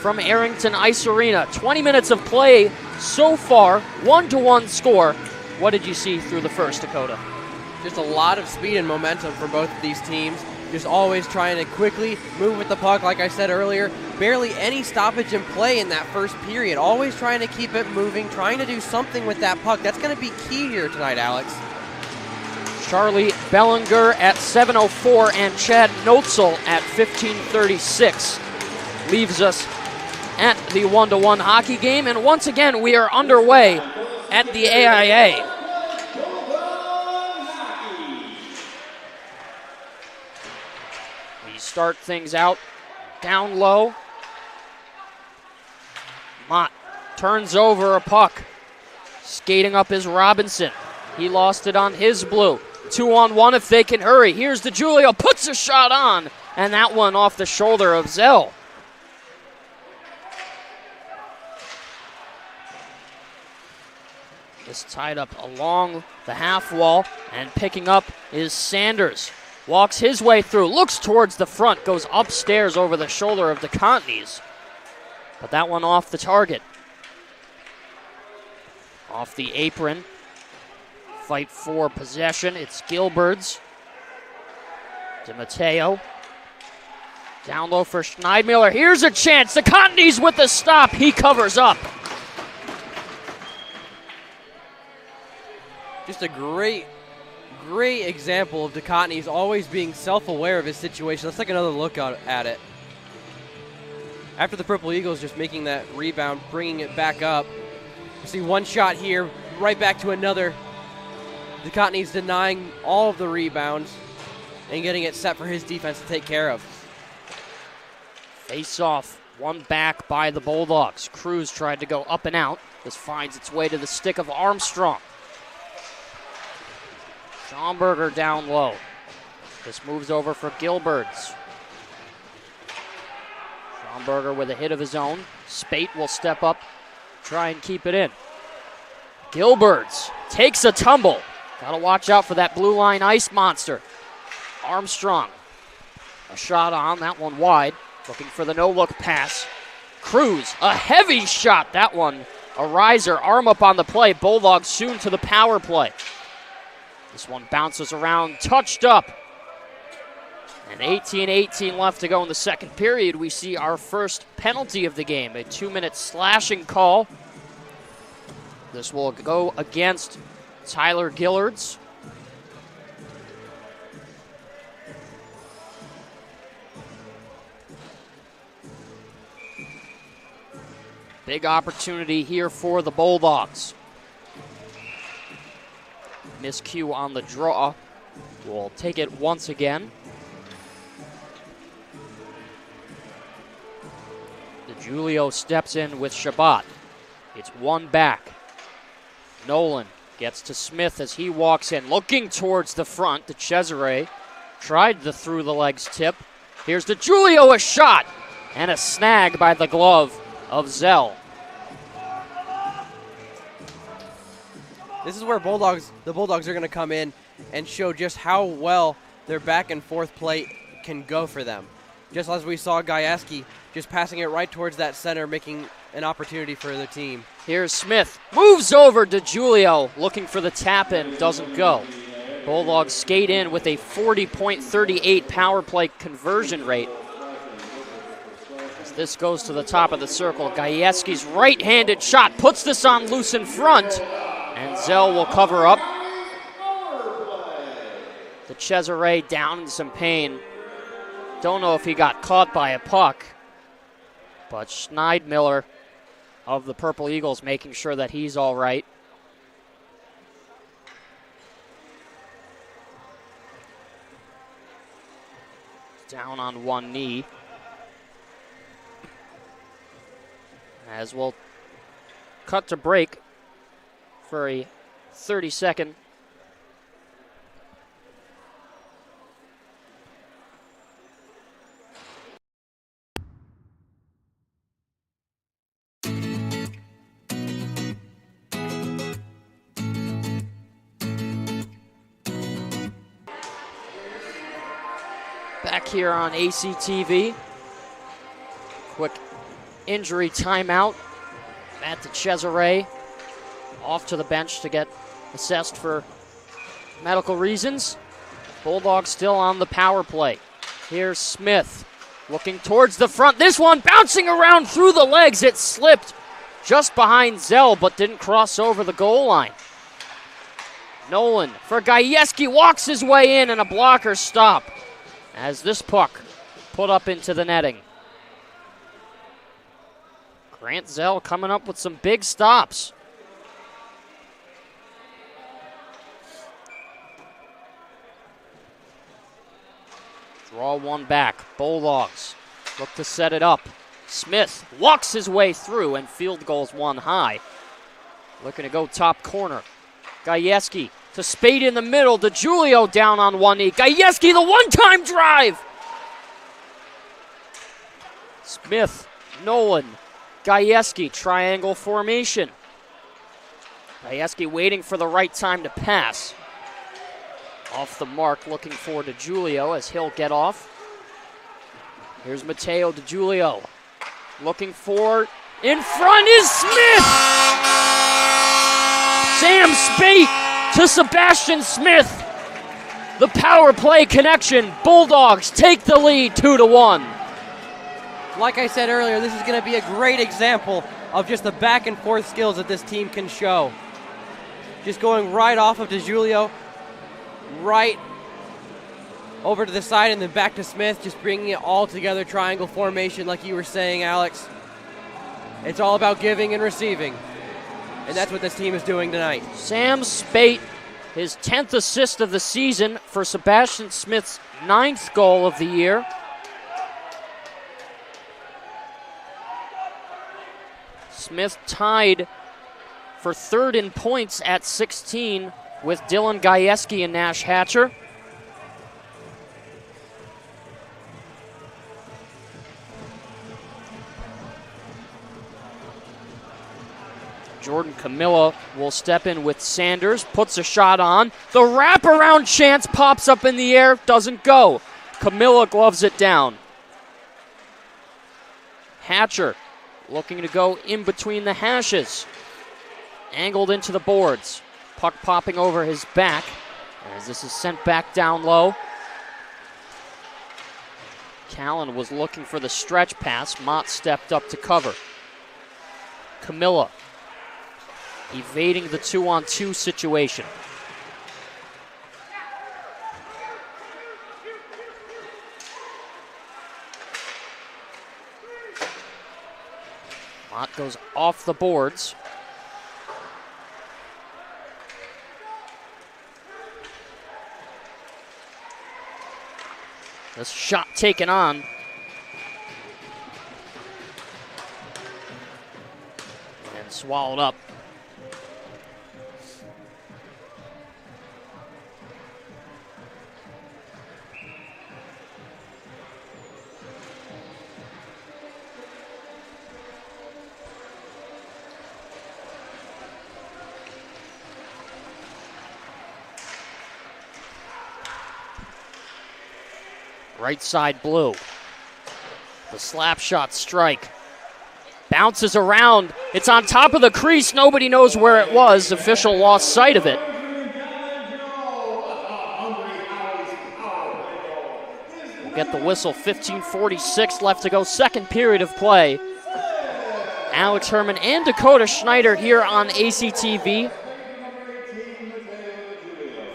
from Arrington Ice Arena. 20 minutes of play so far, 1-1 score. What did you see through the first, Dakota? Just a lot of speed and momentum for both of these teams. Just always trying to quickly move with the puck, like I said earlier. Barely any stoppage in play in that first period. Always trying to keep it moving, trying to do something with that puck. That's going to be key here tonight, Alex. Charlie Bellinger at 7:04 and Chad Notzel at 15:36 leaves us at the 1-1 hockey game. And once again, we are underway at the AIA. Start things out down low. Mott turns over a puck. Skating up is Robinson. He lost it on his blue. 2-on-1 if they can hurry. Here's DeJulio, puts a shot on, and that one off the shoulder of Zell. This tied up along the half wall, and picking up is Sanders. Walks his way through, looks towards the front, goes upstairs over the shoulder of DeContin's. But that one off the target. Off the apron. Fight for possession. It's Gilbert's. DeMatteo. Down low for Schneidmiller. Here's a chance. DeContin's with the stop. He covers up. Just a great example of DeContin's always being self-aware of his situation. Let's take another look at it. After the Purple Eagles just making that rebound, bringing it back up. You see one shot here, right back to another. DeContin's denying all of the rebounds and getting it set for his defense to take care of. Face off, one back by the Bulldogs. Cruz tried to go up and out. This finds its way to the stick of Armstrong. Schomburger down low. This moves over for Gilberts. Schomburger with a hit of his own. Spate will step up, try and keep it in. Gilberts takes a tumble. Gotta watch out for that blue line ice monster. Armstrong, a shot on, that one wide. Looking for the no-look pass. Cruz, a heavy shot, that one. A riser, arm up on the play. Bulldogs soon to the power play. This one bounces around, touched up. And 18-18 left to go in the second period. We see our first penalty of the game, a 2-minute slashing call. This will go against Tyler Gillards. Big opportunity here for the Bulldogs. Miscue on the draw. We'll take it once again. DeJulio steps in with Shabbat. It's one back. Nolan gets to Smith as he walks in, looking towards the front. DeCesare tried the through-the-legs tip. Here's DeJulio, a shot, and a snag by the glove of Zell. This is where the Bulldogs are going to come in and show just how well their back and forth play can go for them. Just as we saw Gajewski just passing it right towards that center, making an opportunity for the team. Here's Smith, moves over to DeJulio, looking for the tap-in, doesn't go. Bulldogs skate in with a 40.38 power play conversion rate. As this goes to the top of the circle, Gajewski's right-handed shot puts this on loose in front. And Zell will cover up. DeCesare down in some pain. Don't know if he got caught by a puck. But Schneidmiller of the Purple Eagles making sure that he's all right. Down on one knee. As we'll cut to break for a 30-second back here on ACTV. Quick injury timeout. Matt Cesare off to the bench to get assessed for medical reasons. Bulldogs still on the power play. Here's Smith looking towards the front. This one bouncing around through the legs. It slipped just behind Zell, but didn't cross over the goal line. Nolan for Gajewski, walks his way in, and a blocker stop as this puck put up into the netting. Grant Zell coming up with some big stops. Draw one back. Bulldogs look to set it up. Smith walks his way through, and field goals one high. Looking to go top corner. Gajewski to Spade in the middle. DeGiulio down on one knee. Gajewski, the one-time drive. Smith, Nolan, Gajewski, triangle formation. Gajewski waiting for the right time to pass. Off the mark, looking for DeGiulio as he'll get off. Here's Matteo DeGiulio. Looking for, in front is Smith! Sam Spate to Sebastian Smith. The power play connection. Bulldogs take the lead 2-1. Like I said earlier, this is going to be a great example of just the back and forth skills that this team can show. Just going right off of DeGiulio, right over to the side and then back to Smith, just bringing it all together, triangle formation like you were saying, Alex. It's all about giving and receiving, and that's what this team is doing tonight. Sam Spate, his 10th assist of the season for Sebastian Smith's 9th goal of the year. Smith tied for third in points at 16 with Dylan Gajewski and Nash Hatcher. Jordan Camilla will step in with Sanders, puts a shot on. The wraparound chance pops up in the air, doesn't go. Camilla gloves it down. Hatcher looking to go in between the hashes. Angled into the boards. Puck popping over his back as this is sent back down low. Callan was looking for the stretch pass. Mott stepped up to cover. Camilla evading the 2-on-2 situation. Mott goes off the boards. This shot taken on. And swallowed up. Right side blue. The slap shot strike. Bounces around. It's on top of the crease. Nobody knows where it was. Official lost sight of it. We'll get the whistle. 15:46 left to go. Second period of play. Alex Herman and Dakota Schneider here on ACTV.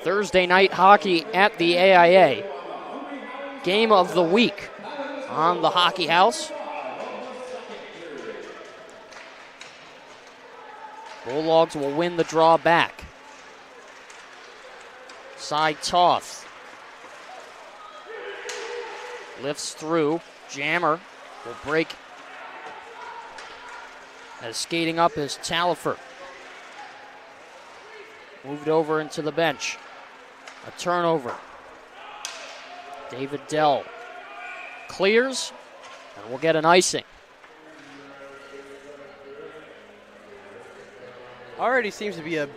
Thursday night hockey at the AIA. Game of the week on the Hockey House. Bulldogs will win the draw back. Side toss. Lifts through. Jammer will break. As skating up is Talifer. Moved over into the bench. A turnover. David Dell clears, and we'll get an icing. Already seems to be a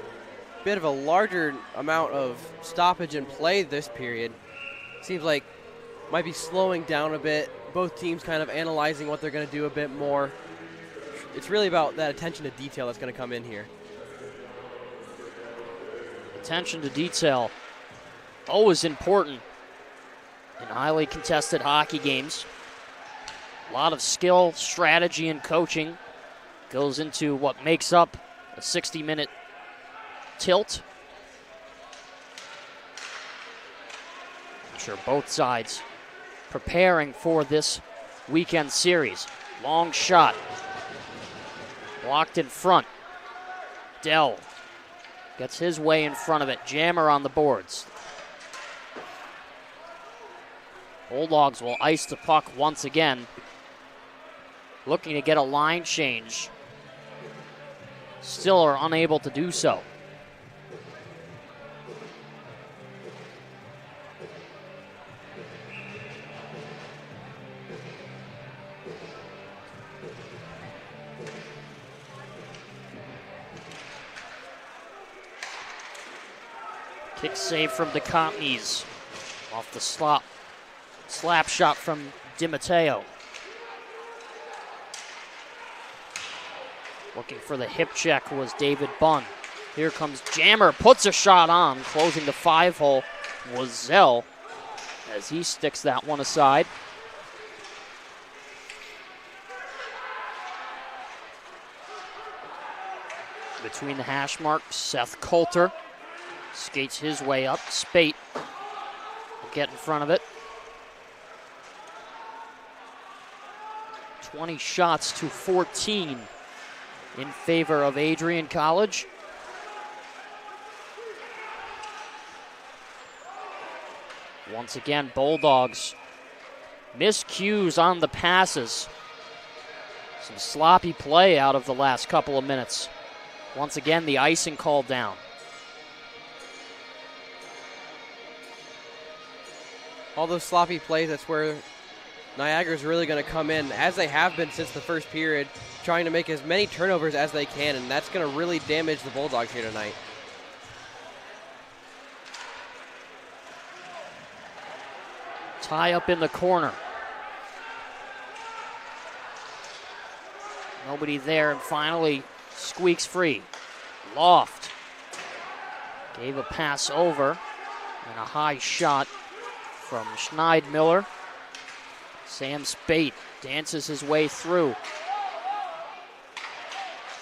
bit of a larger amount of stoppage in play this period. Seems like might be slowing down a bit. Both teams kind of analyzing what they're going to do a bit more. It's really about that attention to detail that's going to come in here. Attention to detail, always important in highly contested hockey games. A lot of skill, strategy, and coaching goes into what makes up a 60-minute tilt. I'm sure both sides preparing for this weekend series. Long shot. Blocked in front. Dell gets his way in front of it. Jammer on the boards. Bulldogs will ice the puck once again. Looking to get a line change. Still are unable to do so. Kick save from the Cockneys. Off the slap shot from DiMatteo. Looking for the hip check was David Bunn. Here comes Jammer, puts a shot on. Closing the 5-hole was Zell as he sticks that one aside. Between the hash marks, Seth Coulter skates his way up. Spate will get in front of it. 20 shots to 14 in favor of Adrian College. Once again, Bulldogs miscues on the passes. Some sloppy play out of the last couple of minutes. Once again, the icing called down. All those sloppy plays, that's where Niagara's really going to come in, as they have been since the first period, trying to make as many turnovers as they can, and that's going to really damage the Bulldogs here tonight. Tie up in the corner. Nobody there, and finally squeaks free. Loft gave a pass over, and a high shot from Schneidmiller. Sam Spate dances his way through.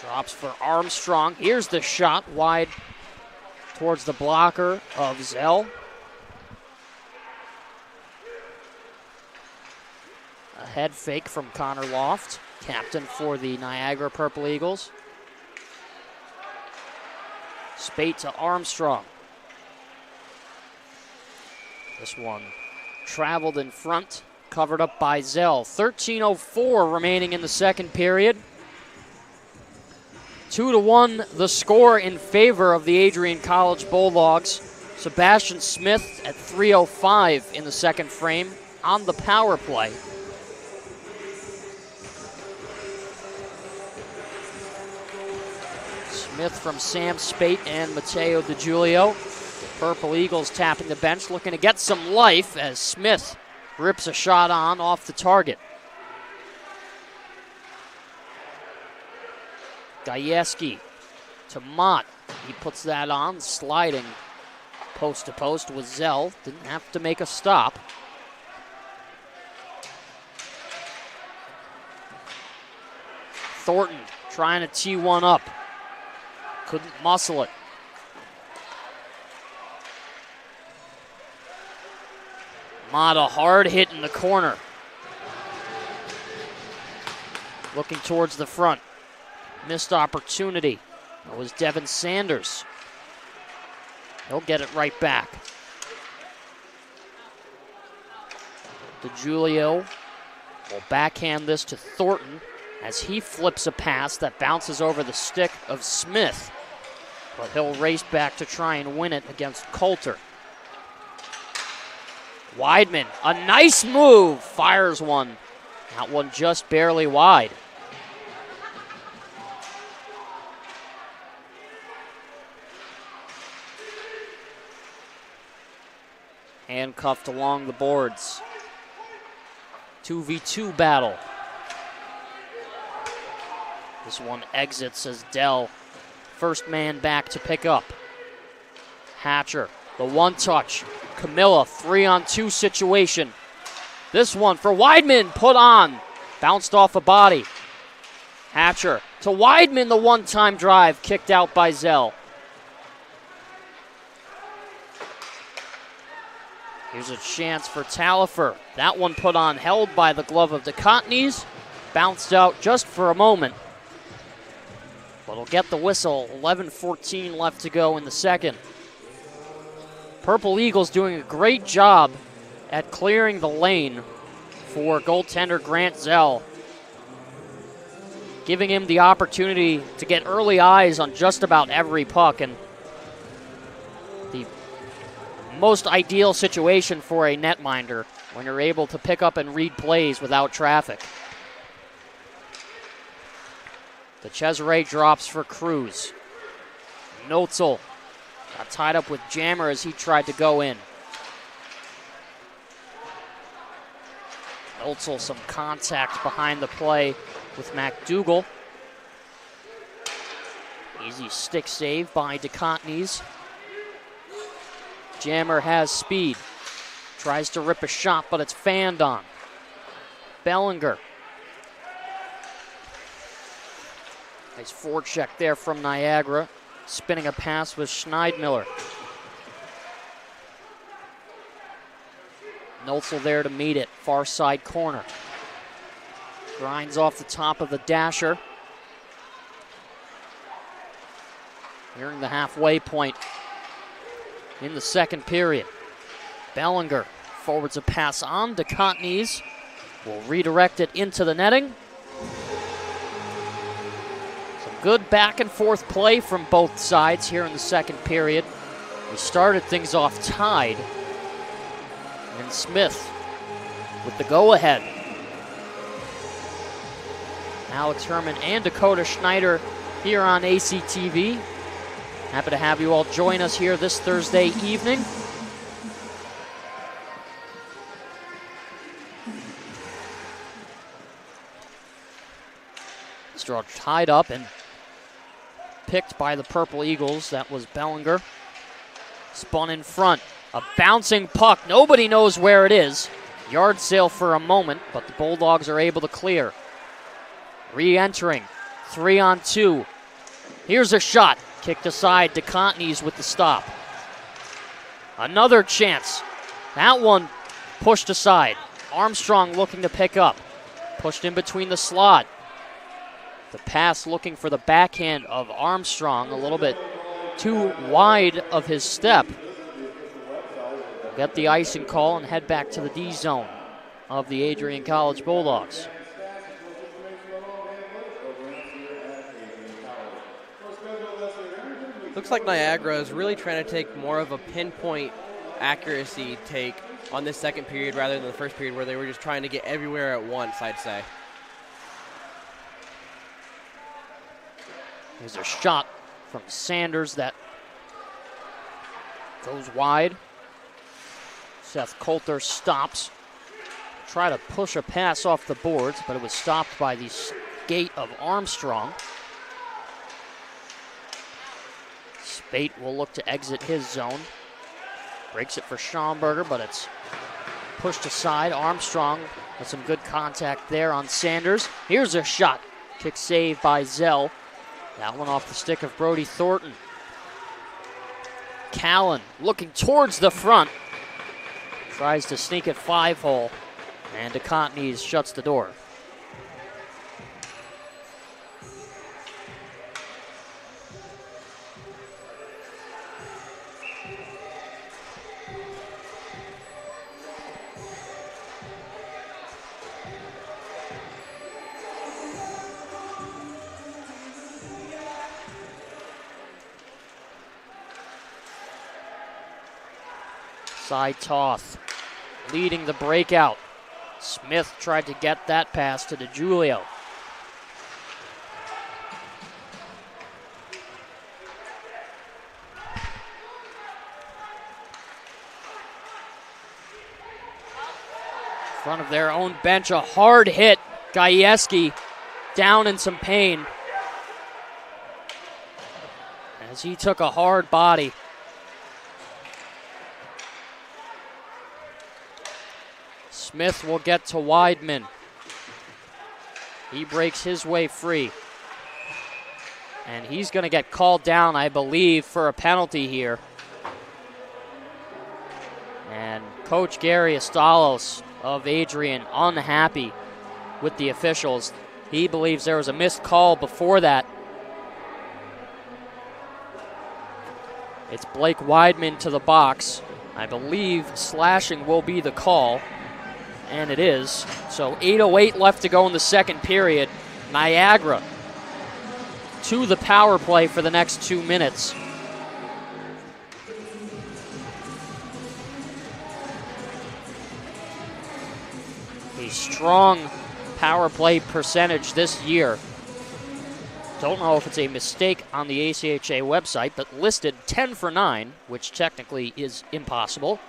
Drops for Armstrong. Here's the shot wide towards the blocker of Zell. A head fake from Connor Loft, captain for the Niagara Purple Eagles. Spate to Armstrong. This one traveled in front, covered up by Zell. 13:04 remaining in the second period. 2-1 the score in favor of the Adrian College Bulldogs. Sebastian Smith at 3:05 in the second frame on the power play. Smith from Sam Spate and Matteo DiGiulio. Purple Eagles tapping the bench, looking to get some life as Smith rips a shot on off the target. Gajewski to Mott. He puts that on, sliding post to post with Zell. Didn't have to make a stop. Thornton trying to tee one up. Couldn't muscle it. Mott, a hard hit in the corner. Looking towards the front. Missed opportunity. That was Devin Sanders. He'll get it right back. DiGiulio will backhand this to Thornton as he flips a pass that bounces over the stick of Smith. But he'll race back to try and win it against Coulter. Weidman, a nice move, fires one. That one just barely wide. Handcuffed along the boards. 2v2 battle. This one exits as Dell, first man back to pick up. Hatcher, the one touch. Camilla, 3-on-2 situation. This one for Weidman, put on. Bounced off a body. Hatcher to Weidman, the one-time drive, kicked out by Zell. Here's a chance for Talifer. That one put on, held by the glove of DeContney's. Bounced out just for a moment. But he'll get the whistle. 11:14 left to go in the second. Purple Eagles doing a great job at clearing the lane for goaltender Grant Zell, giving him the opportunity to get early eyes on just about every puck, and the most ideal situation for a netminder when you're able to pick up and read plays without traffic. The Cesare drops for Cruz. Notzel got tied up with Jammer as he tried to go in. Notzel, some contact behind the play with MacDougall. Easy stick save by DeContney's. Jammer has speed. Tries to rip a shot, but it's fanned on. Bellinger. Nice forecheck there from Niagara. Spinning a pass with Schneidmiller. Notzel there to meet it. Far side corner. Grinds off the top of the dasher. Nearing the halfway point in the second period. Bellinger forwards a pass on to DeContney's. Will redirect it into the netting. Some good back and forth play from both sides here in the second period. We started things off tied. And Smith with the go-ahead. Alex Herman and Dakota Schneider here on ACTV. Happy to have you all join us here this Thursday evening. This draw tied up and picked by the Purple Eagles. That was Bellinger. Spun in front. A bouncing puck. Nobody knows where it is. Yard sale for a moment, but the Bulldogs are able to clear. Re-entering. 3-on-2. Here's a shot. Kicked aside. DeContney's with the stop. Another chance. That one pushed aside. Armstrong looking to pick up. Pushed in between the slot. The pass looking for the backhand of Armstrong. A little bit too wide of his step. Get the icing call and head back to the D zone of the Adrian College Bulldogs. Looks like Niagara is really trying to take more of a pinpoint accuracy take on this second period rather than the first period where they were just trying to get everywhere at once, I'd say. There's a shot from Sanders that goes wide. Seth Coulter stops. Try to push a pass off the boards, but it was stopped by the skate of Armstrong. Spate will look to exit his zone. Breaks it for Schomburger, but it's pushed aside. Armstrong with some good contact there on Sanders. Here's a shot. Kick save by Zell. That one off the stick of Brody Thornton. Callan looking towards the front. Tries to sneak it 5-hole, and DeContney's shuts the door. Cy Toth leading the breakout. Smith tried to get that pass to DeGiulio. front of their own bench, a hard hit. Gajewski down in some pain as he took a hard body. Smith will get to Weidman. He breaks his way free. And he's going to get called down, I believe, for a penalty here. And Coach Gary Estalos of Adrian unhappy with the officials. He believes there was a missed call before that. It's Blake Weidman to the box. I believe slashing will be the call, and it is. So 8:08 left to go in the second period. Niagara to the power play for the next 2 minutes. A strong power play percentage this year. Don't know if it's a mistake on the ACHA website, but listed 10 for 9, which technically is impossible.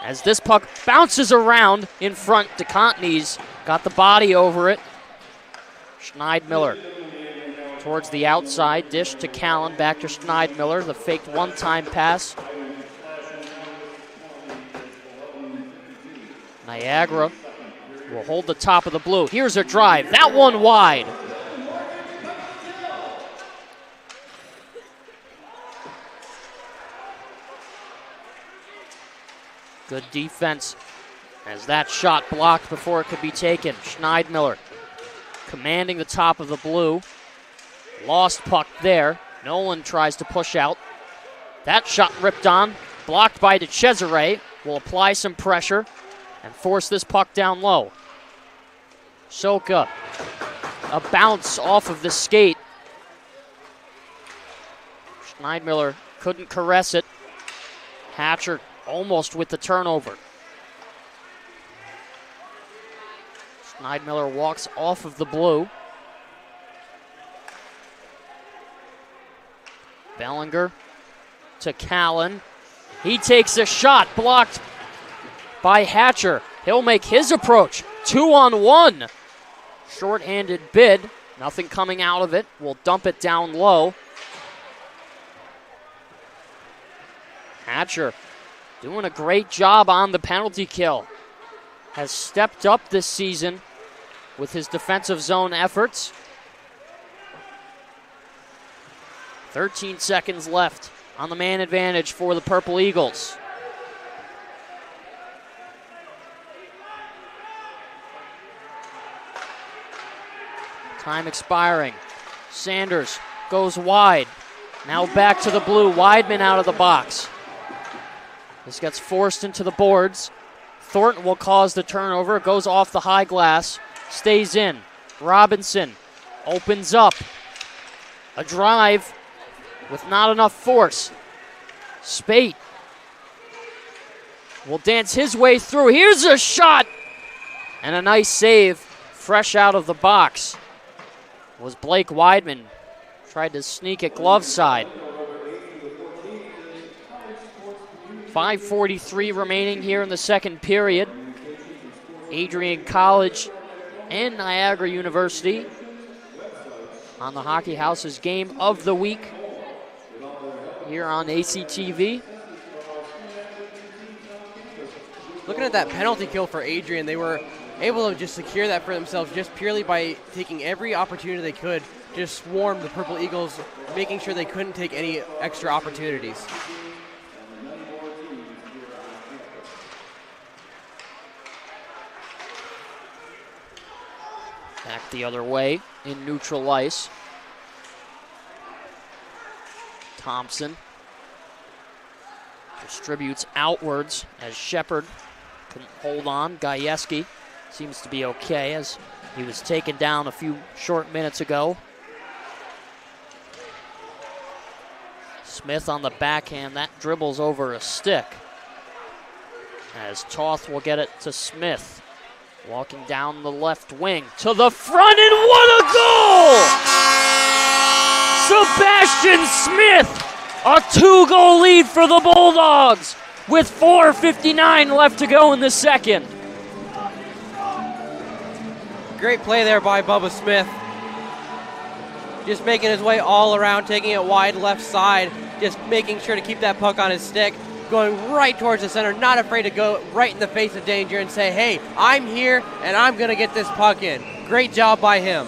As this puck bounces around in front, DeContin's got the body over it. Schneidmiller towards the outside, dish to Callan, back to Schneidmiller, the faked one-time pass. Niagara will hold the top of the blue. Here's a drive, that one wide. Good defense as that shot blocked before it could be taken. Schneidmiller commanding the top of the blue. Lost puck there. Nolan tries to push out. That shot ripped on, blocked by DeCesare. Will apply some pressure and force this puck down low. Soka, a bounce off of the skate. Schneidmiller couldn't caress it. Hatcher almost with the turnover. Schneidmiller walks off of the blue. Bellinger to Callan. He takes a shot, blocked by Hatcher. He'll make his approach. 2-on-1. Short-handed bid. Nothing coming out of it. We'll dump it down low. Hatcher doing a great job on the penalty kill. Has stepped up this season with his defensive zone efforts. 13 seconds left on the man advantage for the Purple Eagles. Time expiring. Sanders goes wide. Now back to the blue. Weidman out of the box. This gets forced into the boards. Thornton will cause the turnover. It goes off the high glass. Stays in. Robinson opens up. A drive with not enough force. Spate will dance his way through. Here's a shot! And a nice save, fresh out of the box, was Blake Weidman. Tried to sneak it glove side. 5:43 remaining here in the second period. Adrian College and Niagara University on the Hockey House's game of the week here on ACTV. Looking at that penalty kill for Adrian, they were able to just secure that for themselves just purely by taking every opportunity they could, just swarm the Purple Eagles, making sure they couldn't take any extra opportunities. Back the other way in neutral ice. Thompson distributes outwards as Shepard can hold on. Gajewski seems to be okay as he was taken down a few short minutes ago. Smith on the backhand, that dribbles over a stick. As Toth will get it to Smith. Walking down the left wing to the front, and what a goal! Sebastian Smith, a 2-goal lead for the Bulldogs with 4:59 left to go in the second. Great play there by Bubba Smith. Just making his way all around, taking it wide left side, just making sure to keep that puck on his stick, going right towards the center, not afraid to go right in the face of danger and say, hey, I'm here and I'm going to get this puck in. Great job by him.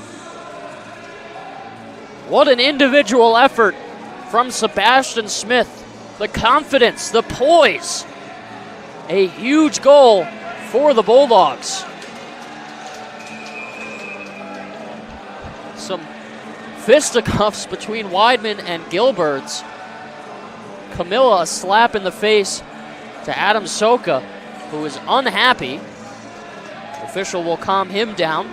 What an individual effort from Sebastian Smith. The confidence, the poise. A huge goal for the Bulldogs. Some fisticuffs between Weidman and Gilberts. Camilla a slap in the face to Adam Soka, who is unhappy. The official will calm him down.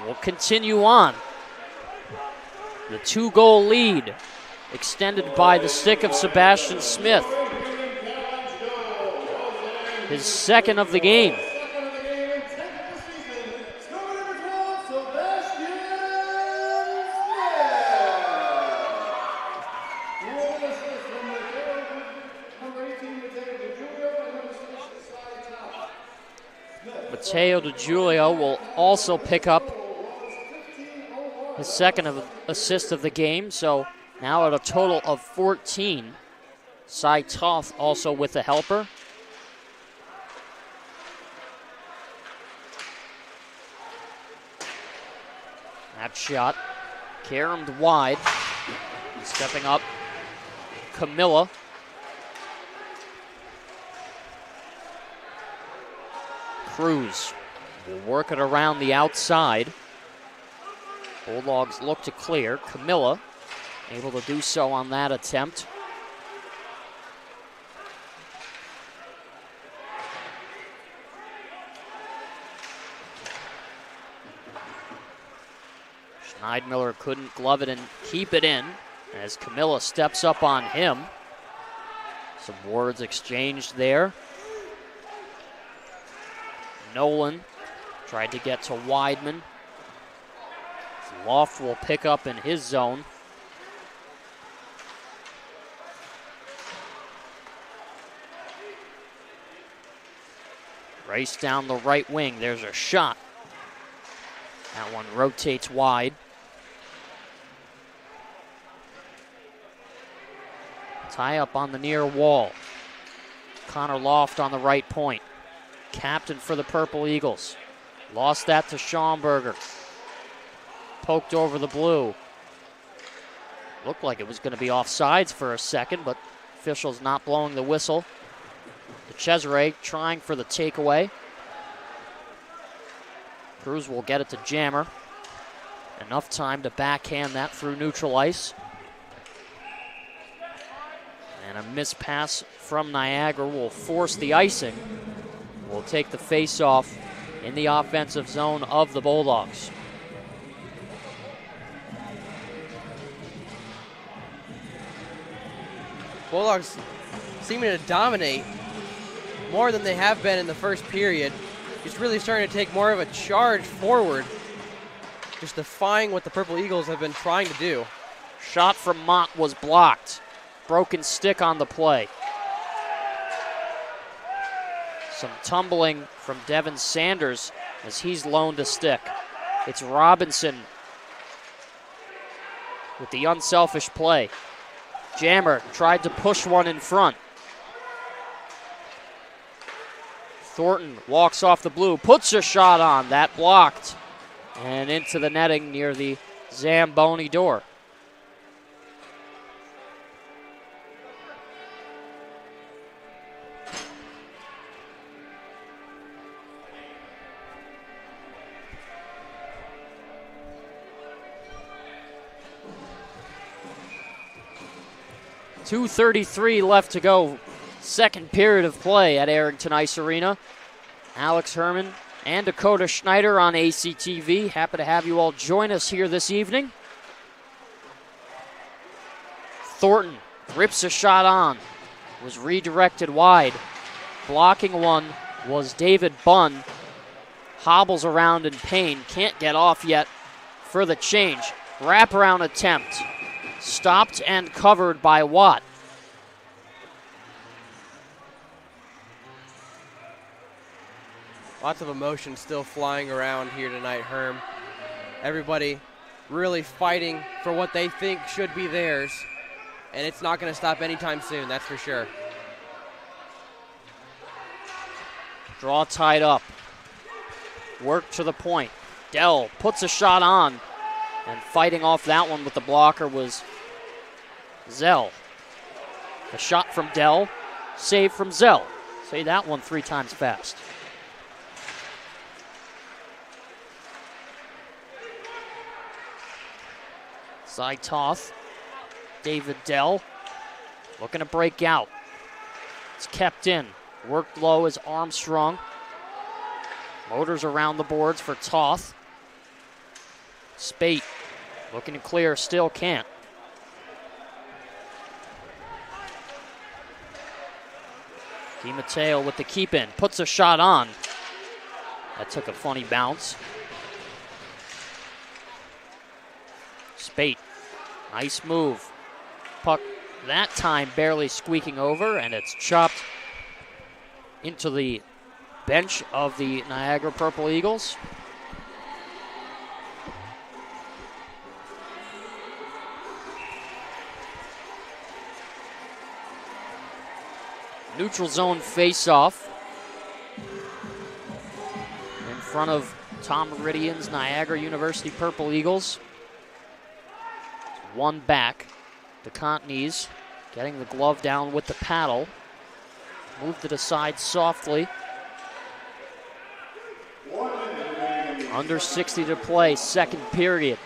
We'll continue on. The 2-goal lead extended by the stick of Sebastian Smith. His second of the game. Mateo DiGiulio will also pick up his second assist of the game, so now at a total of 14. Cy Toth also with the helper. That shot caromed wide. Stepping up, Camilla. Cruz will work it around the outside. Bulldogs look to clear. Camilla able to do so on that attempt. Schneidmiller couldn't glove it and keep it in as Camilla steps up on him. Some words exchanged there. Nolan tried to get to Weidman. Loft will pick up in his zone. Race down the right wing. There's a shot. That one rotates wide. Tie up on the near wall. Connor Loft on the right point. Captain for the Purple Eagles. Lost that to Schaumburger. Poked over the blue. Looked like it was going to be offsides for a second, but officials not blowing the whistle. Cesare trying for the takeaway. Cruz will get it to Jammer. Enough time to backhand that through neutral ice. And a missed pass from Niagara will force the icing. Will take the face-off in the offensive zone of the Bulldogs. Bulldogs seeming to dominate more than they have been in the first period. Just really starting to take more of a charge forward, just defying what the Purple Eagles have been trying to do. Shot from Mott was blocked. Broken stick on the play. Some tumbling from Devin Sanders as he's loaned a stick. It's Robinson with the unselfish play. Jammer tried to push one in front. Thornton walks off the blue, puts a shot on, that blocked, and into the netting near the Zamboni door. .233 left to go. Second period of play at Arrington Ice Arena. Alex Herman and Dakota Schneider on ACTV. Happy to have you all join us here this evening. Thornton rips a shot on. Was redirected wide. Blocking one was David Bunn. Hobbles around in pain. Can't get off yet for the change. Wraparound attempt. Stopped and covered by Watt. Lots of emotion still flying around here tonight, Herm. Everybody really fighting for what they think should be theirs, and it's not going to stop anytime soon, that's for sure. Draw tied up. Work to the point. Dell puts a shot on, and fighting off that one with the blocker was Zell. The shot from Dell, save from Zell. Say that one 3 times fast. Side toss. David Dell looking to break out. It's kept in. Worked low as Armstrong. Motors around the boards for Toth. Spate looking to clear, still can't. DiMatteo with the keep in, puts a shot on. That took a funny bounce. Spate, nice move. Puck that time barely squeaking over, and it's chopped into the bench of the Niagara Purple Eagles. Neutral zone face-off in front of Tom Meridian's Niagara University Purple Eagles. One back. The Contneys getting the glove down with the paddle. Moved it aside softly. Under 60 to play, second period.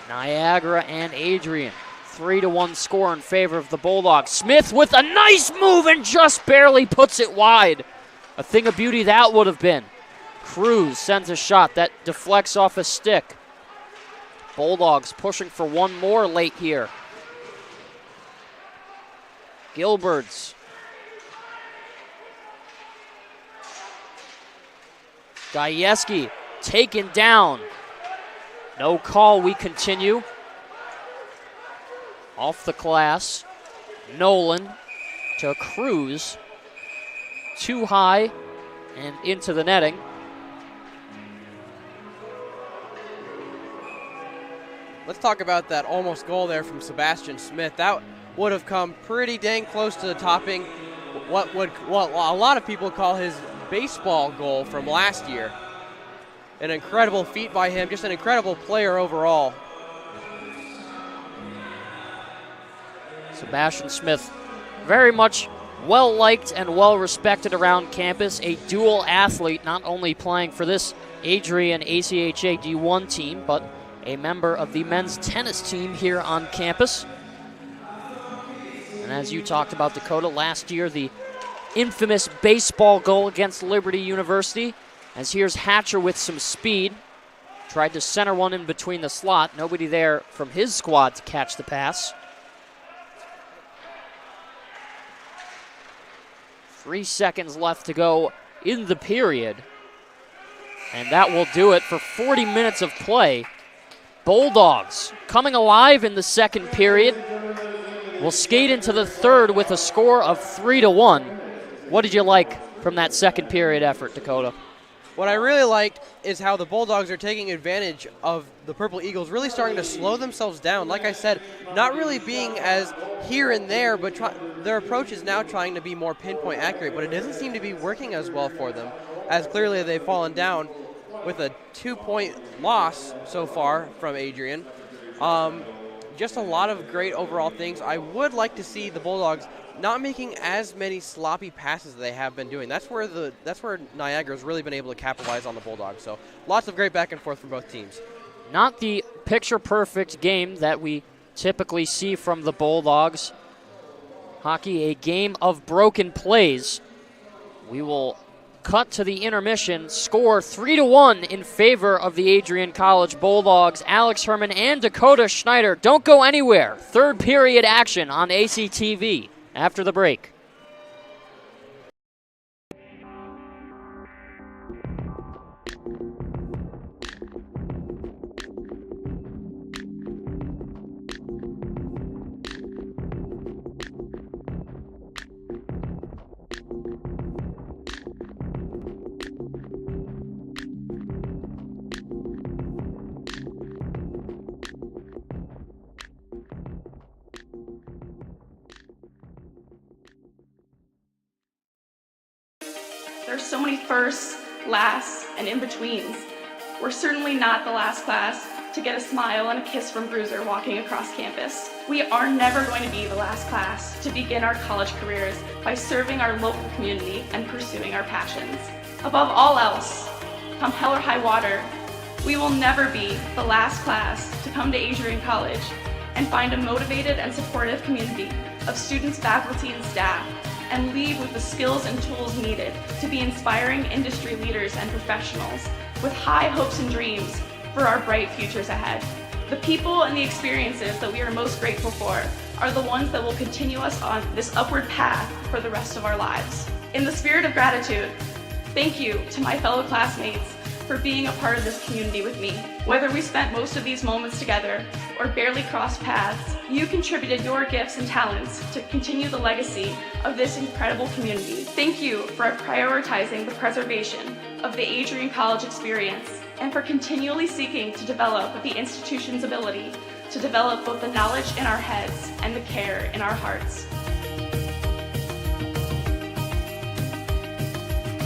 Niagara and Adrian. 3-1 score in favor of the Bulldogs. Smith with a nice move and just barely puts it wide. A thing of beauty that would have been. Cruz sends a shot that deflects off a stick. Bulldogs pushing for one more late here. Gilberts. Gajewski taken down. No call, we continue. Off the glass. Nolan to Cruz. Too high and into the netting. Let's talk about that almost goal there from Sebastian Smith. That would have come pretty dang close to the topping what a lot of people call his baseball goal from last year. An incredible feat by him, just an incredible player overall. Sebastian Smith, very much well-liked and well-respected around campus. A dual athlete, not only playing for this Adrian ACHA D1 team, but a member of the men's tennis team here on campus. And as you talked about, Dakota, last year, the infamous baseball goal against Liberty University. As here's Hatcher with some speed. Tried to center one in between the slot. Nobody there from his squad to catch the pass. 3 seconds left to go in the period. And that will do it for 40 minutes of play. Bulldogs coming alive in the second period. Will skate into the third with a score of 3-1. What did you like from that second period effort, Dakota? What I really liked is how the Bulldogs are taking advantage of the Purple Eagles, really starting to slow themselves down. Like I said, not really being as here and there, but their approach is now trying to be more pinpoint accurate, but it doesn't seem to be working as well for them, as clearly they've fallen down with a 2-point loss so far from Adrian. Just a lot of great overall things. I would like to see the Bulldogs not making as many sloppy passes as they have been doing. That's where Niagara's really been able to capitalize on the Bulldogs. So lots of great back and forth from both teams. Not the picture-perfect game that we typically see from the Bulldogs. Hockey, a game of broken plays. We will cut to the intermission. Score 3-1 in favor of the Adrian College Bulldogs. Alex Herman and Dakota Schneider. Don't go anywhere. Third period action on ACTV after the break. There's so many firsts, lasts, and in-betweens. We're certainly not the last class to get a smile and a kiss from Bruiser walking across campus. We are never going to be the last class to begin our college careers by serving our local community and pursuing our passions. Above all else, come hell or high water, we will never be the last class to come to Adrian College and find a motivated and supportive community of students, faculty, and staff, and leave with the skills and tools needed to be inspiring industry leaders and professionals with high hopes and dreams for our bright futures ahead. The people and the experiences that we are most grateful for are the ones that will continue us on this upward path for the rest of our lives. In the spirit of gratitude, thank you to my fellow classmates for being a part of this community with me. Whether we spent most of these moments together or barely crossed paths, you contributed your gifts and talents to continue the legacy of this incredible community. Thank you for prioritizing the preservation of the Adrian College experience and for continually seeking to develop the institution's ability to develop both the knowledge in our heads and the care in our hearts.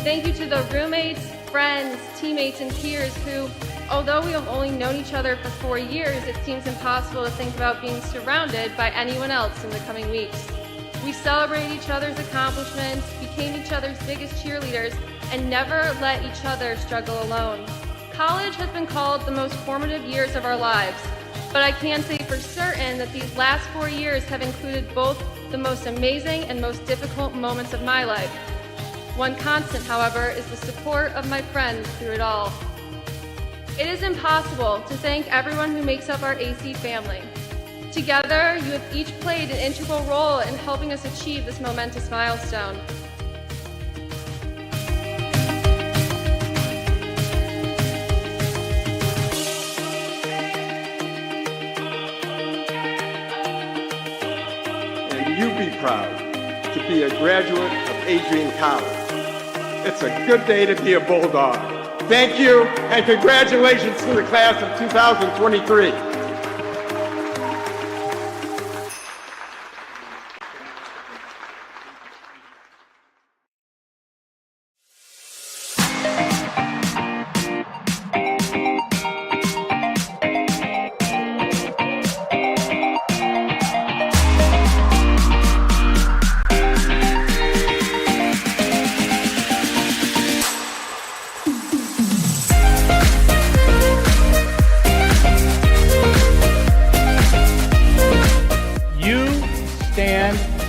Thank you to the roommates, friends, teammates, and peers who, although we have only known each other for 4 years, it seems impossible to think about being surrounded by anyone else in the coming weeks. We celebrated each other's accomplishments, became each other's biggest cheerleaders, and never let each other struggle alone. College has been called the most formative years of our lives, but I can say for certain that these last 4 years have included both the most amazing and most difficult moments of my life. One constant, however, is the support of my friends through it all. It is impossible to thank everyone who makes up our AC family. Together, you have each played an integral role in helping us achieve this momentous milestone. And you be proud to be a graduate of Adrian College. It's a good day to be a Bulldog. Thank you, and congratulations to the class of 2023.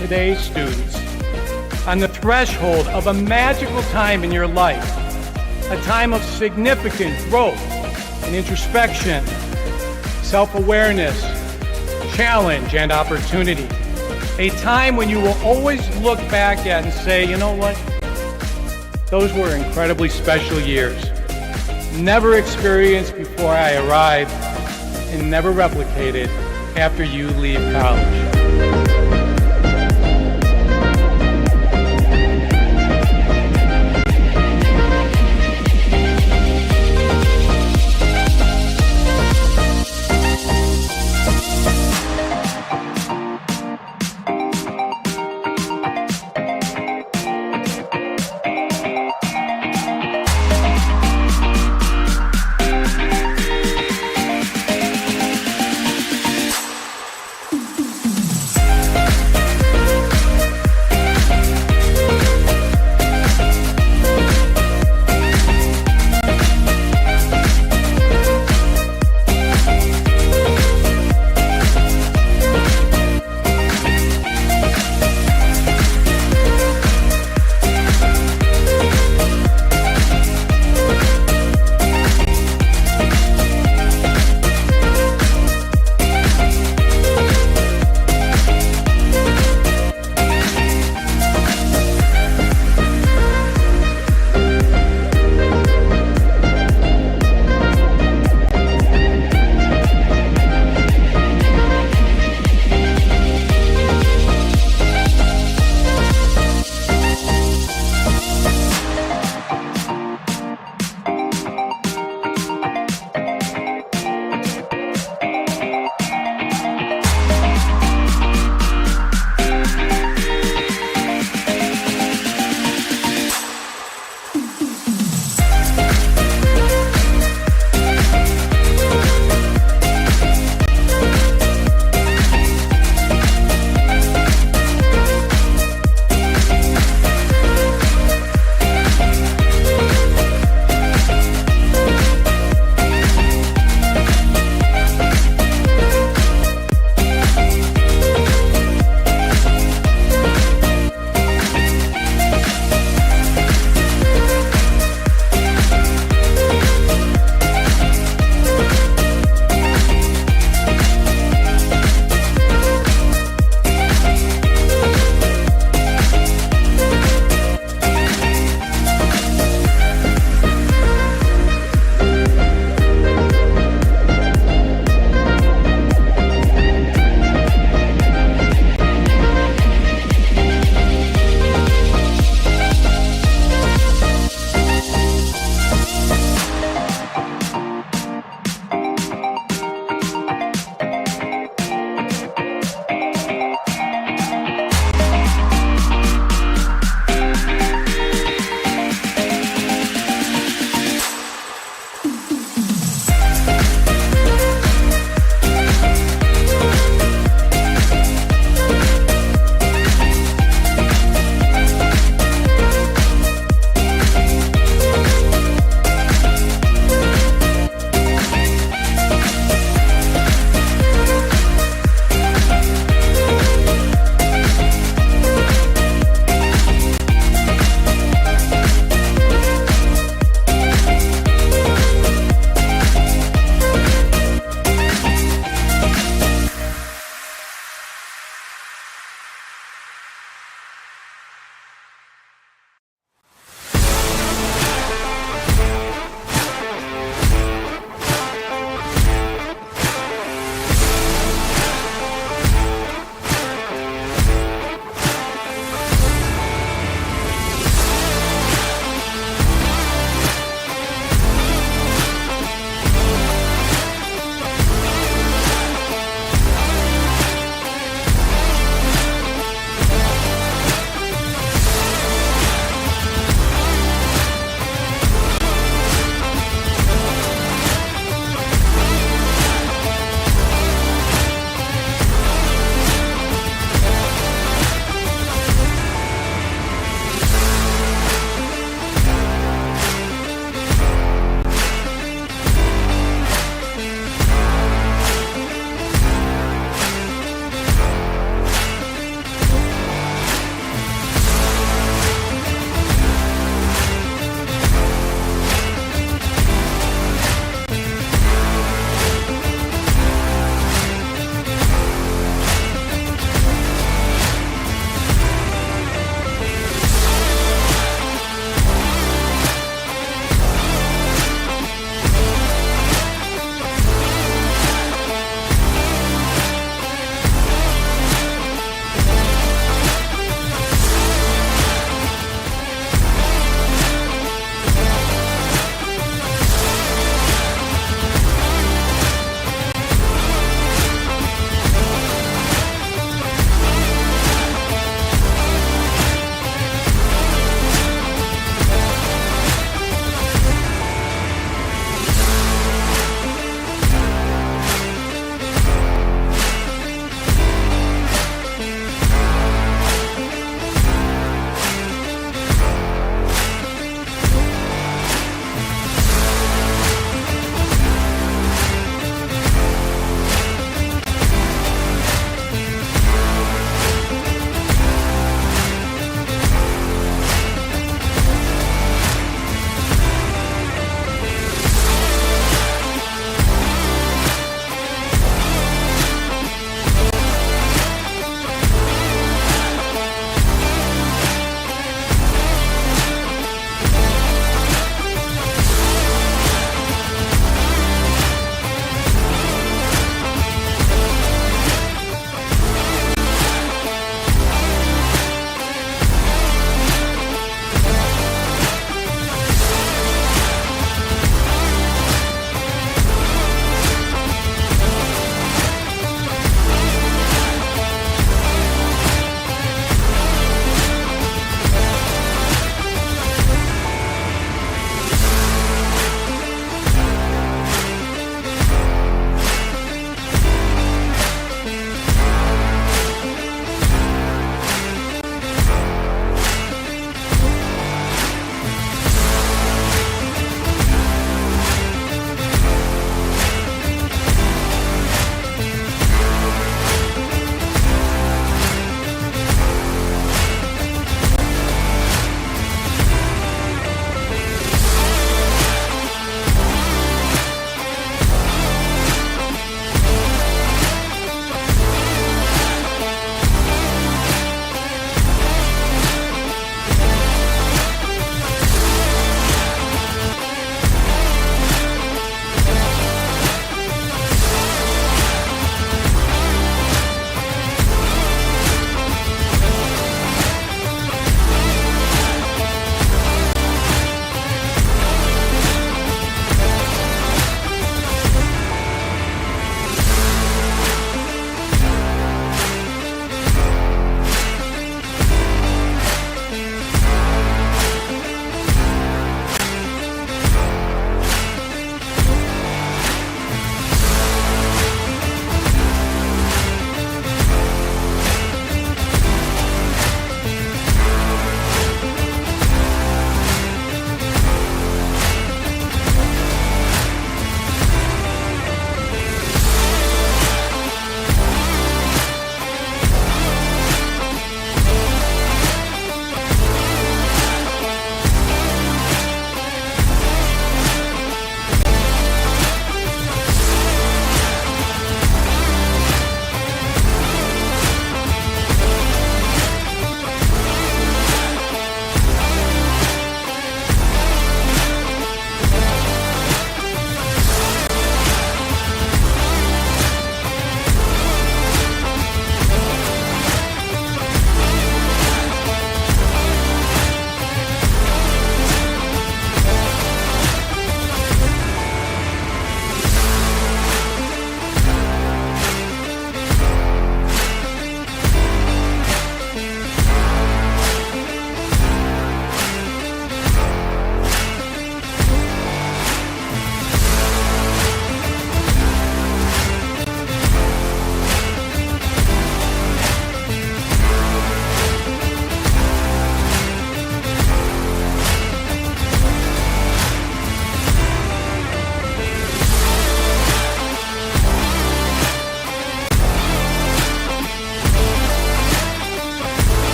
Today's students on the threshold of a magical time in your life, a time of significant growth and introspection, self-awareness, challenge, and opportunity. A time when you will always look back at and say, you know what? Those were incredibly special years. Never experienced before I arrived and never replicated after you leave college.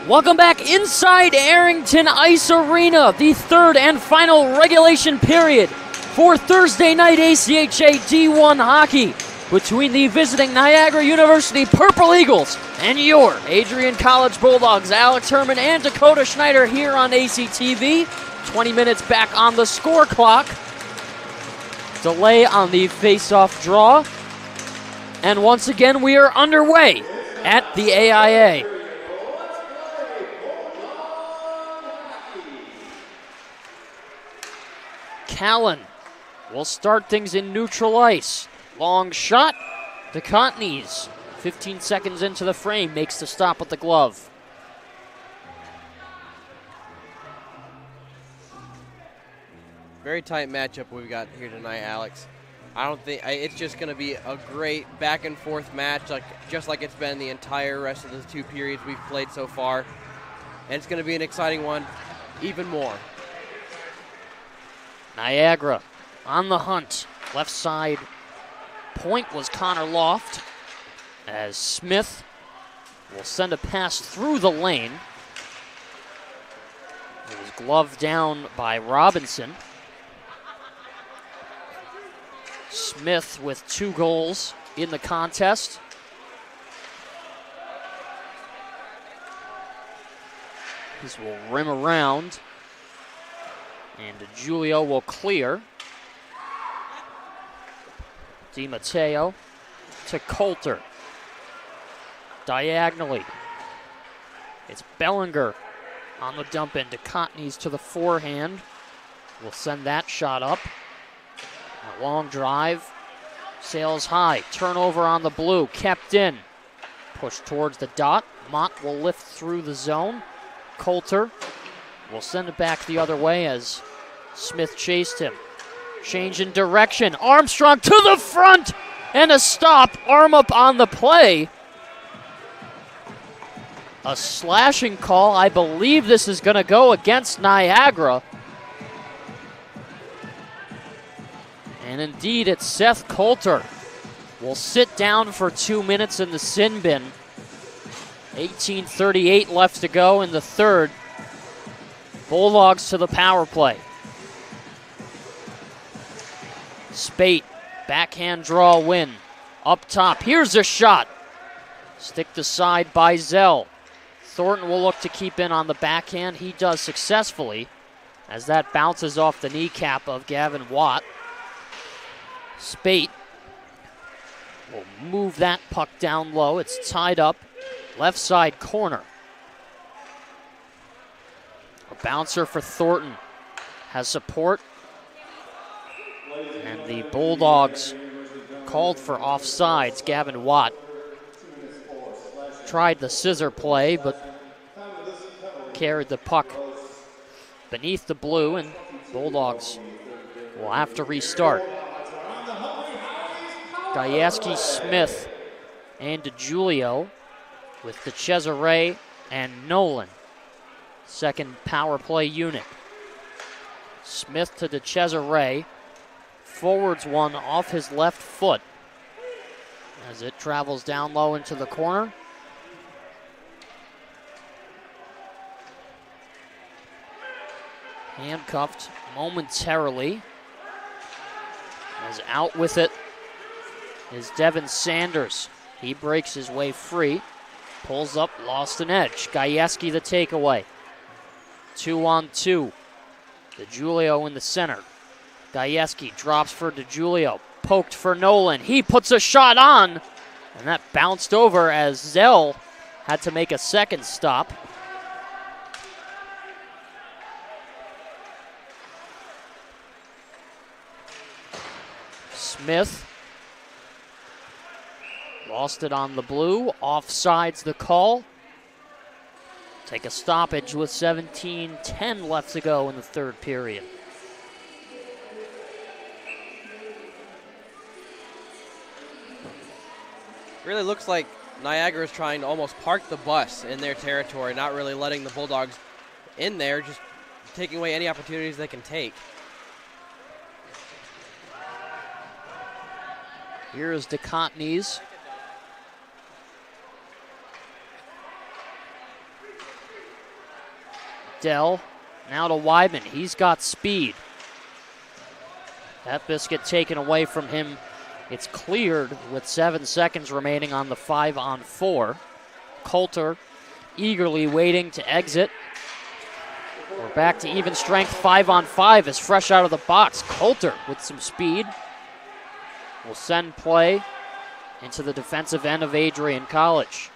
Welcome back inside Arrington Ice Arena, the third and final regulation period for Thursday night ACHA D1 hockey between the visiting Niagara University Purple Eagles and your Adrian College Bulldogs. Alex Herman and Dakota Schneider here on ACTV. 20 minutes back on the score clock. Delay on the face-off draw. And once again, we are underway at the AIA. Callan will start things in neutral ice. Long shot to Contneys. 15 seconds into the frame, makes the stop with the glove. Very tight matchup we've got here tonight, Alex. I don't think it's just going to be a great back and forth match, just like it's been the entire rest of the two periods we've played so far. And it's going to be an exciting one, even more. Niagara on the hunt. Left side point was Connor Loft, as Smith will send a pass through the lane. It was gloved down by Robinson. Smith with 2 goals in the contest. This will rim around, and Julio will clear. DiMatteo to Coulter. Diagonally. It's Bellinger on the dump in to Contneys to the forehand. We'll send that shot up. A long drive. Sails high. Turnover on the blue. Kept in. Pushed towards the dot. Mott will lift through the zone. Coulter will send it back the other way as Smith chased him. Change in direction. Armstrong to the front and a stop. Arm up on the play. A slashing call. I believe this is going to go against Niagara. And indeed, it's Seth Coulter. Will sit down for 2 minutes in the sin bin. 18:38 left to go in the third. Bulldogs to the power play. Spate, backhand draw win. Up top, here's a shot. Stick aside by Zell. Thornton will look to keep in on the backhand. He does successfully as that bounces off the kneecap of Gavin Watt. Spate will move that puck down low. It's tied up. Left side corner. A bouncer for Thornton. Has support. And the Bulldogs called for offsides. Gavin Watt tried the scissor play, but carried the puck beneath the blue, and Bulldogs will have to restart. Gajewski, Smith, and DeJulio with the Cesare and Nolan. Second power play unit. Smith to the Cesare. Forwards one off his left foot as it travels down low into the corner. Handcuffed momentarily. As out with it is Devin Sanders. He breaks his way free. Pulls up, lost an edge. Gajewski the takeaway. 2-on-2. DeJulio in the center. Gajewski drops for DeJulio. Poked for Nolan. He puts a shot on. And that bounced over as Zell had to make a second stop. Smith lost it on the blue. Offsides the call. Take a stoppage with 17:10 left to go in the third period. Really looks like Niagara is trying to almost park the bus in their territory, not really letting the Bulldogs in there, just taking away any opportunities they can take. Here is DeContneys. Dell. Now to Weidman. He's got speed. That biscuit taken away from him. It's cleared with 7 seconds remaining on the 5-on-4. Coulter eagerly waiting to exit. We're back to even strength. 5-on-5 is fresh out of the box. Coulter with some speed will send play into the defensive end of Adrian College.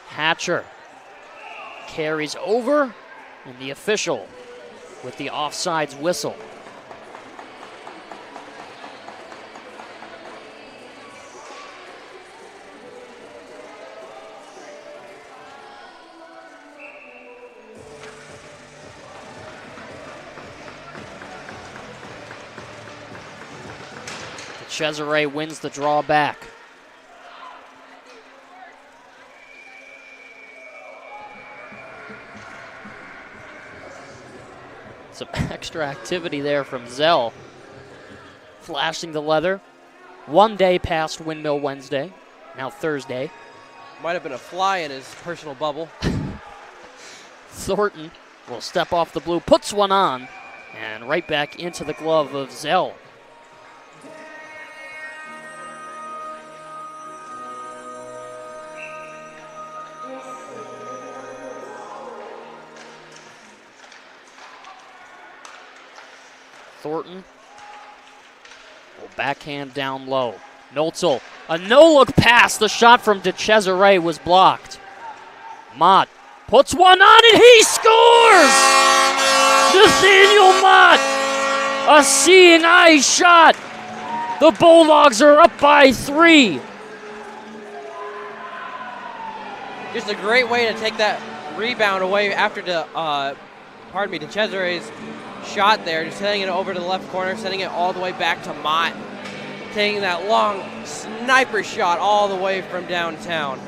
Hatcher carries over, and the official with the offsides whistle. Cesare wins the draw back. Some extra activity there from Zell. Flashing the leather. 1 day past Windmill Wednesday, now Thursday. Might have been a fly in his personal bubble. Thornton will step off the blue, puts one on, and right back into the glove of Zell. Thornton will backhand down low. Noltzel, a no-look pass. The shot from DeCesare was blocked. Mott puts one on and he scores! Nathaniel Mott, a seeing eye shot. The Bulldogs are up by 3. Just a great way to take that rebound away after DeCesare's shot there, just sending it over to the left corner, sending it all the way back to Mott, taking that long sniper shot all the way from downtown.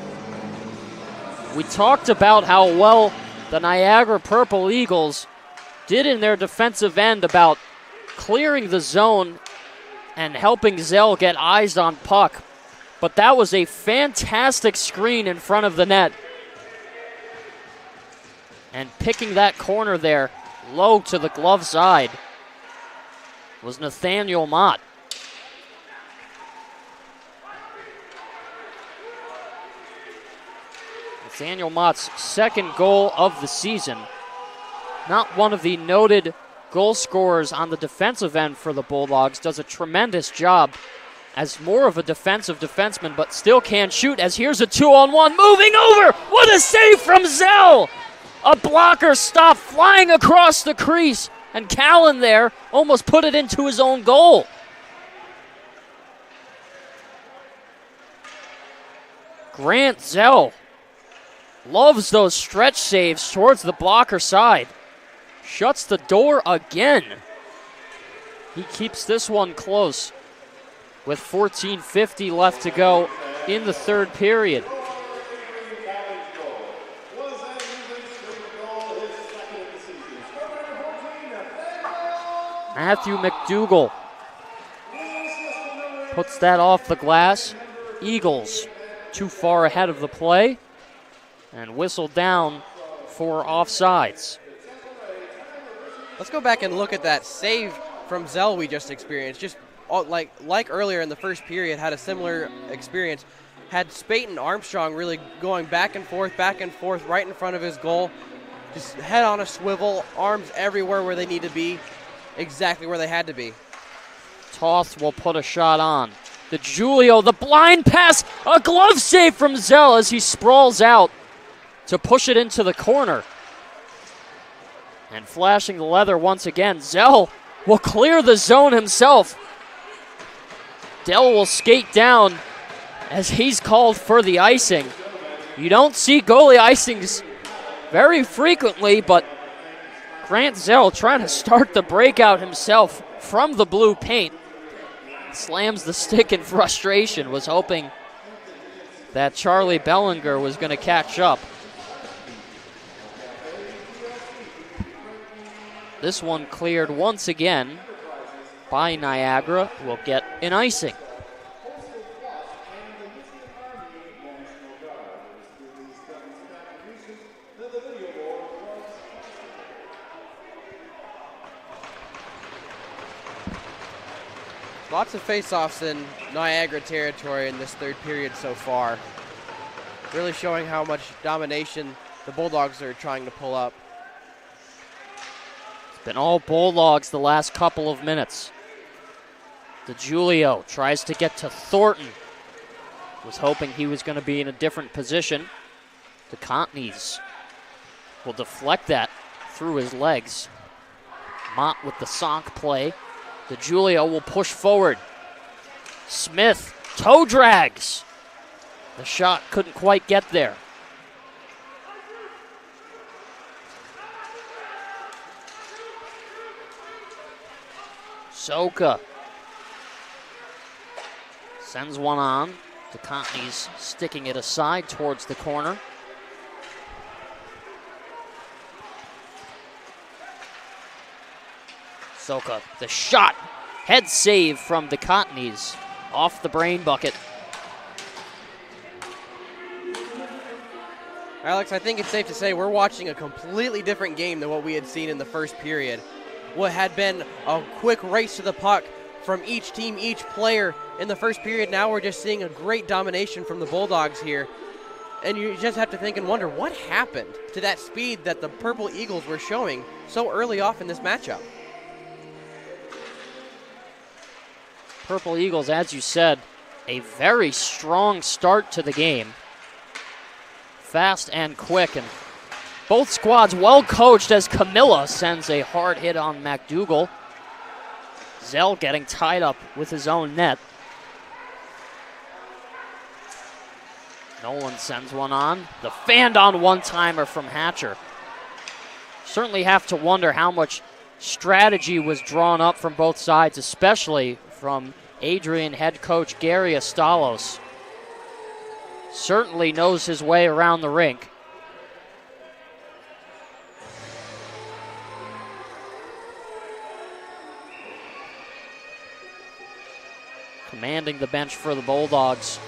We talked about how well the Niagara Purple Eagles did in their defensive end about clearing the zone and helping Zell get eyes on puck, but that was a fantastic screen in front of the net. And picking that corner there low to the glove side was Nathaniel Mott. Nathaniel Mott's second goal of the season. Not one of the noted goal scorers on the defensive end for the Bulldogs. Does a tremendous job as more of a defensive defenseman, but still can shoot, as here's a 2-on-1 moving over. What a save from Zell! A blocker stop flying across the crease, and Callan there almost put it into his own goal. Grant Zell loves those stretch saves towards the blocker side. Shuts the door again. He keeps this one close with 14:50 left to go in the third period. Matthew McDougall puts that off the glass. Eagles too far ahead of the play and whistled down for offsides. Let's go back and look at that save from Zell we just experienced. Just like earlier in the first period, had a similar experience. Had Spate and Armstrong really going back and forth right in front of his goal. Just head on a swivel, arms everywhere where they need to be, exactly where they had to be. Toth will put a shot on. The Julio, the blind pass, a glove save from Zell as he sprawls out to push it into the corner. And flashing the leather once again, Zell will clear the zone himself. Dell will skate down as he's called for the icing. You don't see goalie icings very frequently, but Grant Zell trying to start the breakout himself from the blue paint. Slams the stick in frustration, was hoping that Charlie Bellinger was going to catch up. This one cleared once again by Niagara. Will get an icing. Lots of face-offs in Niagara territory in this third period so far. Really showing how much domination the Bulldogs are trying to pull up. It's been all Bulldogs the last couple of minutes. DeGiulio tries to get to Thornton. Was hoping he was going to be in a different position. The Contneys will deflect that through his legs. Mott with the sock play. DeGiulio will push forward. Smith toe drags. The shot couldn't quite get there. Soka sends one on. The Contneys sticking it aside towards the corner. Soka, the shot, head save from the Contneys off the brain bucket. Alex, I think it's safe to say we're watching a completely different game than what we had seen in the first period. What had been a quick race to the puck from each team, each player in the first period, now we're just seeing a great domination from the Bulldogs here. And you just have to think and wonder what happened to that speed that the Purple Eagles were showing so early off in this matchup. Purple Eagles, as you said, a very strong start to the game. Fast and quick, and both squads well coached as Camilla sends a hard hit on McDougal. Zell getting tied up with his own net. Nolan sends one on. The fanned on one-timer from Hatcher. Certainly have to wonder how much strategy was drawn up from both sides, especially from Adrian head coach Gary Astalos. Certainly knows his way around the rink. Commanding the bench for the Bulldogs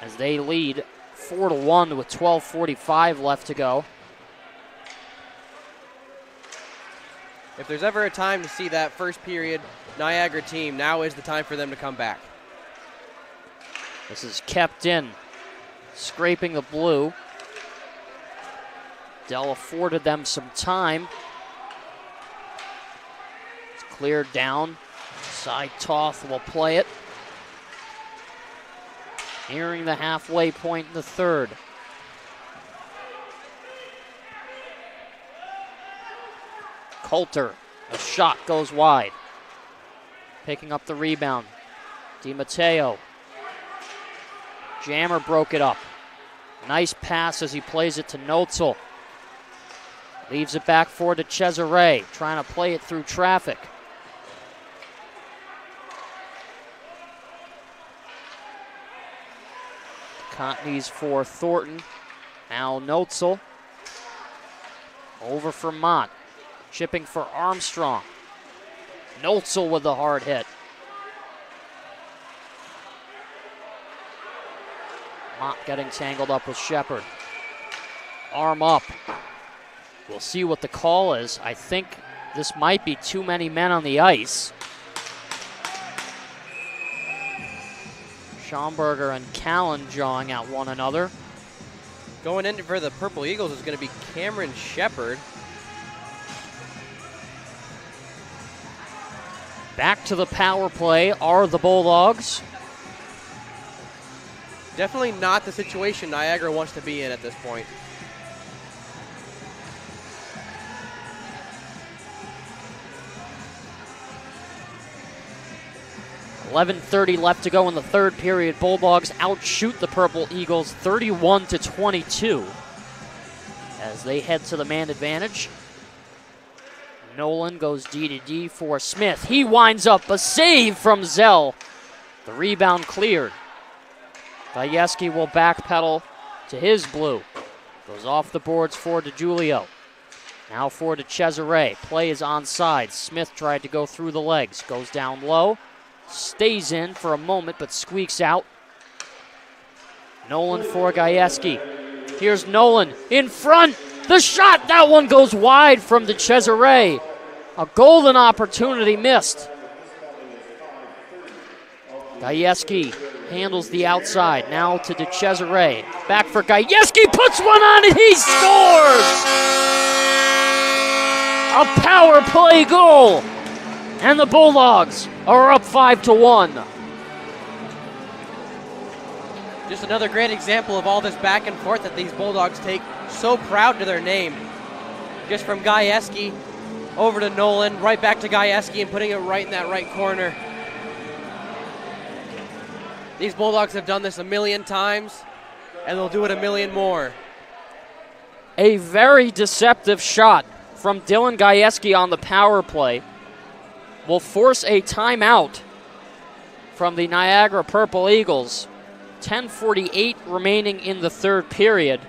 as they lead 4-1 with 12:45 left to go. If there's ever a time to see that first period Niagara team, now is the time for them to come back. This is kept in, scraping the blue. Dell afforded them some time. It's cleared down. Side Toth will play it. Nearing the halfway point in the third. Coulter, a shot goes wide. Picking up the rebound. DiMatteo. Jammer broke it up. Nice pass as he plays it to Notzel. Leaves it back forward to Cesare, trying to play it through traffic. Contneys for Thornton. Now Notzel. Over for Mott. Chipping for Armstrong. Notzel with the hard hit. Mott getting tangled up with Shepard. Arm up. We'll see what the call is. I think this might be too many men on the ice. Schomburger and Callan jawing at one another. Going in for the Purple Eagles is going to be Cameron Shepard. Back to the power play are the Bulldogs. Definitely not the situation Niagara wants to be in at this point. .11:30 left to go in the third period. Bulldogs outshoot the Purple Eagles 31-22 as they head to the man advantage. Nolan goes D-to-D for Smith. He winds up a save from Zell. The rebound cleared. Gajewski will backpedal to his blue. Goes off the boards for DeGiulio. Now for to Cesare. Play is onside. Smith tried to go through the legs. Goes down low. Stays in for a moment, but squeaks out. Nolan for Gajewski. Here's Nolan in front. The shot, that one goes wide from the Cesare. A golden opportunity missed. Gajewski handles the outside. Now to DeCesare. Back for Gajewski. Puts one on and he scores! A power play goal. And the Bulldogs are up 5-1. Just another great example of all this back and forth that these Bulldogs take so proud to their name. Just from Gajewski over to Nolan, right back to Gajewski and putting it right in that right corner. These Bulldogs have done this a million times, and they'll do it a million more. A very deceptive shot from Dylan Gajewski on the power play will force a timeout from the Niagara Purple Eagles. 10:48 remaining in the third period.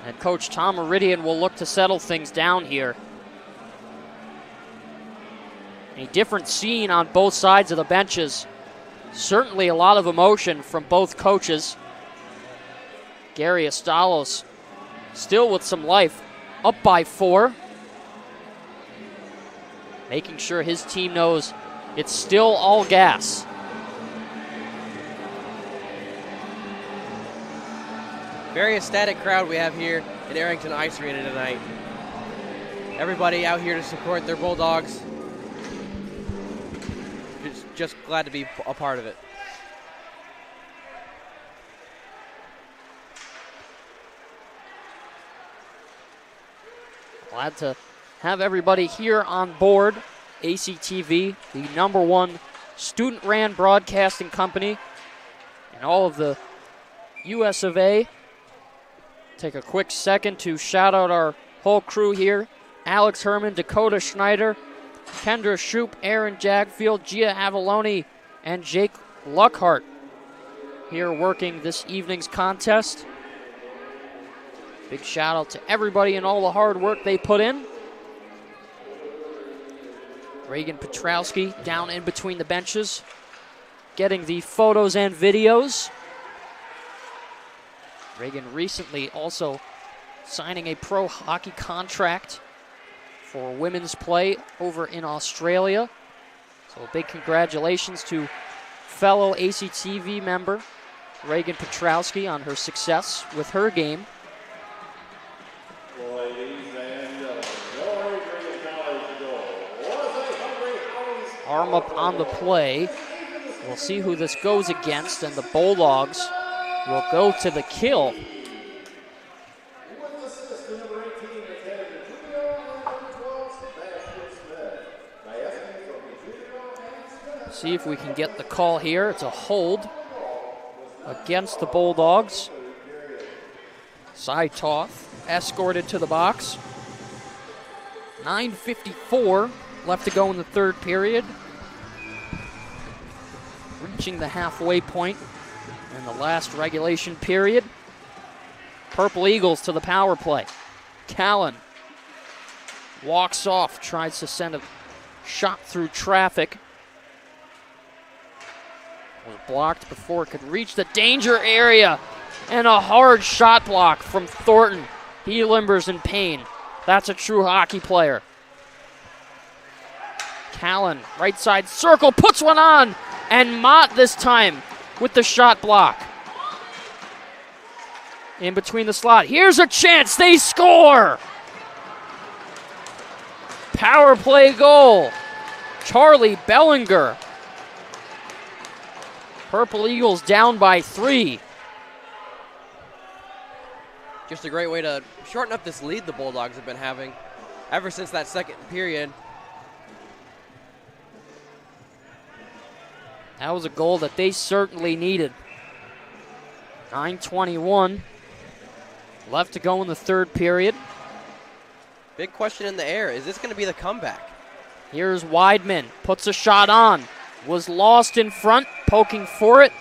And Coach Tom Meridian will look to settle things down here. A different scene on both sides of the benches. Certainly a lot of emotion from both coaches. Gary Estalos still with some life, up by 4. Making sure his team knows it's still all gas. Very ecstatic crowd we have here in Arrington Ice Arena tonight. Everybody out here to support their Bulldogs. Just glad to be a part of it. Glad to have everybody here on board. ACTV, the #1 student-ran broadcasting company in all of the US of A. Take a quick second to shout out our whole crew here. Alex Herman, Dakota Schneider, Kendra Shoup, Aaron Jagfield, Gia Avalone, and Jake Luckhart here working this evening's contest. Big shout out to everybody and all the hard work they put in. Reagan Petrowski down in between the benches, getting the photos and videos. Reagan recently also signing a pro hockey contract for women's play over in Australia. So a big congratulations to fellow ACTV member Reagan Petrowski on her success with her game. Arm up on the play. We'll see who this goes against, and the Bulldogs will go to the kill. See if we can get the call here. It's a hold against the Bulldogs. Saitoff escorted to the box. 9:54 left to go in the third period. Reaching the halfway point in the last regulation period. Purple Eagles to the power play. Callan walks off, tries to send a shot through traffic. Was blocked before it could reach the danger area. And a hard shot block from Thornton. He limbers in pain. That's a true hockey player. Callan, right side circle, puts one on. And Mott this time with the shot block. In between the slot. Here's a chance. They score. Power play goal. Charlie Bellinger. Purple Eagles down by 3. Just a great way to shorten up this lead the Bulldogs have been having ever since that second period. That was a goal that they certainly needed. 9:21 left to go in the third period. Big question in the air. Is this going to be the comeback? Here's Weidman. Puts a shot on. Was lost in front. Poking for it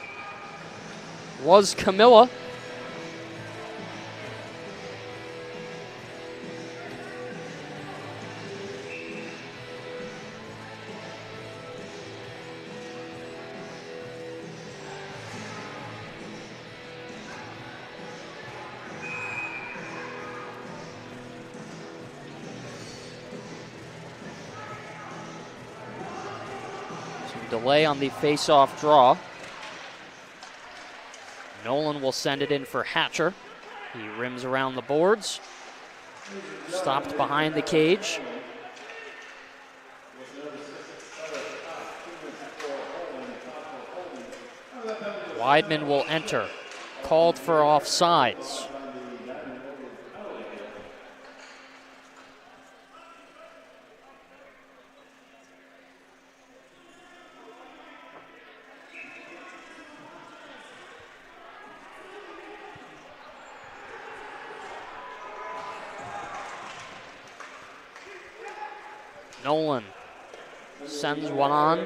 was Camilla. delay on the face-off draw. Nolan will send it in for Hatcher. He rims around the boards. Stopped behind the cage. Weidman will enter. Called for offsides. Nolan sends one on.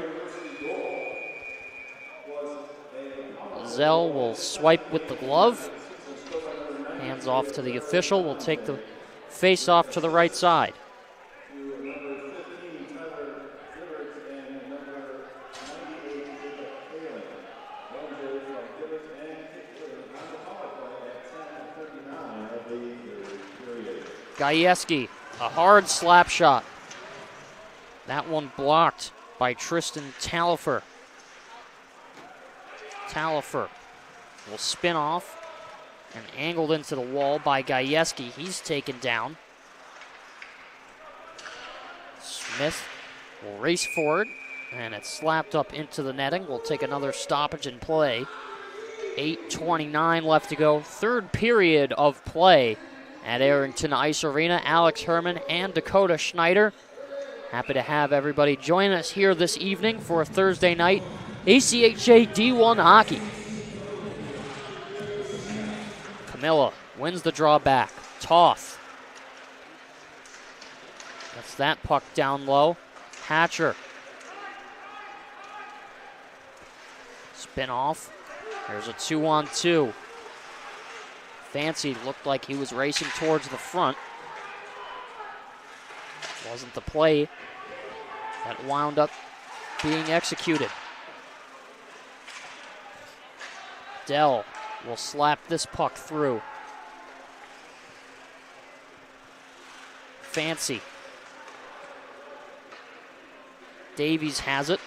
Zell will swipe with the glove. Hands off to the official. Will take the face off to the right side. Gajewski, a hard slap shot. That one blocked by Tristan Talifer. Talifer will spin off and angled into the wall by Gajewski. He's taken down. Smith will race forward, and it's slapped up into the netting. We'll take another stoppage in play. 8:29 left to go. Third period of play at Arrington Ice Arena. Alex Herman and Dakota Schneider. Happy to have everybody join us here this evening for a Thursday night ACHA D1 hockey. Camilla wins the draw back. Toth gets that puck down low. Hatcher. Spin off. There's a 2-on-2. Fancy looked like he was racing towards the front. Wasn't the play that wound up being executed. Dell will slap this puck through. Fancy. Davies has it.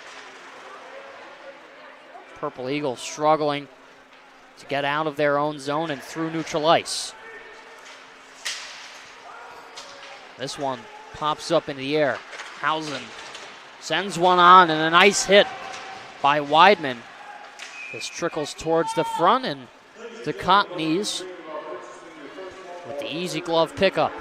Purple Eagles struggling to get out of their own zone and through neutral ice. This one pops up in the air. Hausen sends one on, and a nice hit by Weidman. This trickles towards the front, and the Cockneys with the easy glove pickup.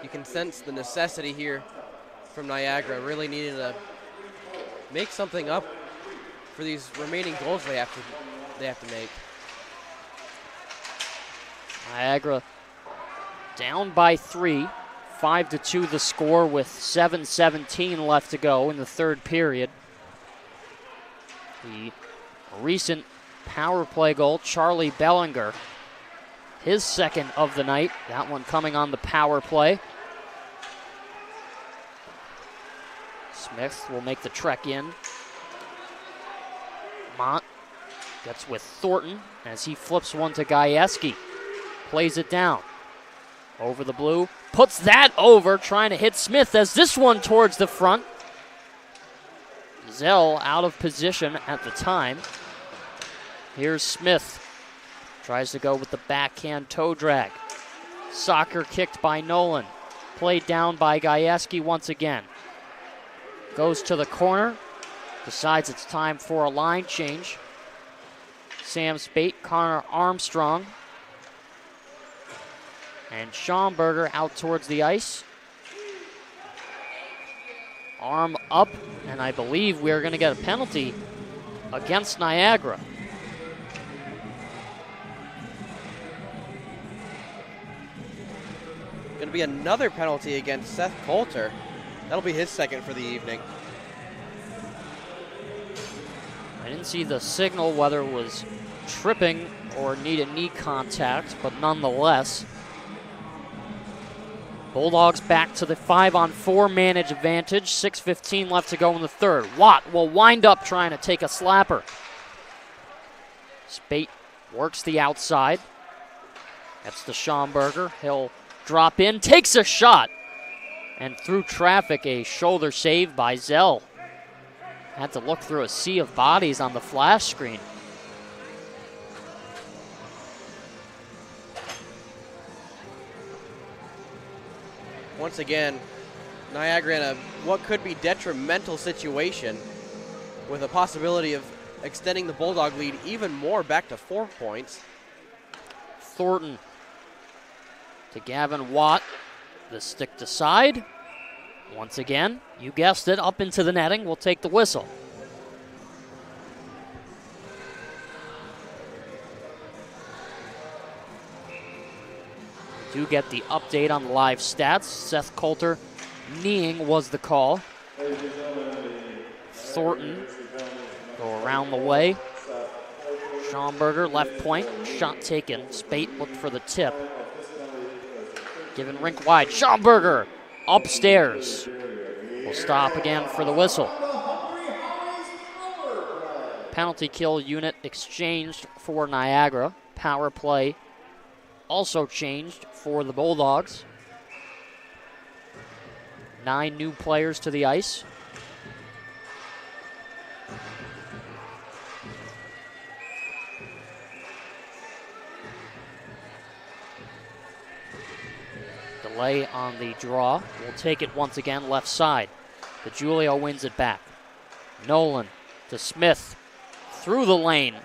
You can sense the necessity here from Niagara, really needing to make something up for these remaining goals they have to make. Niagara down by 3, 5-2 the score with 7:17 left to go in the third period. The recent power play goal, Charlie Bellinger, his second of the night, that one coming on the power play. Smith will make the trek in. Mont gets with Thornton as he flips one to Gajewski. Plays it down. Over the blue. Puts that over, trying to hit Smith as this one towards the front. Zell out of position at the time. Here's Smith. Tries to go with the backhand toe drag. Soccer kicked by Nolan. Played down by Gajewski once again. Goes to the corner. Decides it's time for a line change. Sam Spate, Connor Armstrong, and Schomburger out towards the ice. Arm up, and I believe we're going to get a penalty against Niagara. Going to be another penalty against Seth Coulter. That'll be his second for the evening. I didn't see the signal whether it was tripping or needed knee contact, but nonetheless, Bulldogs back to the 5-on-4 manage advantage. 6:15 left to go in the third. Watt will wind up trying to take a slapper. Spate works the outside. That's the Schomburger. He'll drop in, takes a shot. And through traffic, a shoulder save by Zell. Had to look through a sea of bodies on the flash screen. Once again, Niagara in a what could be detrimental situation with a possibility of extending the Bulldog lead even more back to 4 points. Thornton to Gavin Watt. The stick to side. Once again, you guessed it, up into the netting. We'll take the whistle. We do get the update on the live stats. Seth Coulter kneeing was the call. Thornton go around the way. Schomburger left point, shot taken. Spate looked for the tip. Given rink wide. Schomburger upstairs. Will stop again for the whistle. Penalty kill unit exchanged for Niagara. Power play also changed for the Bulldogs. 9 new players to the ice. Delay on the draw. We'll take it once again left side. DeJulio wins it back. Nolan to Smith. Through the lane.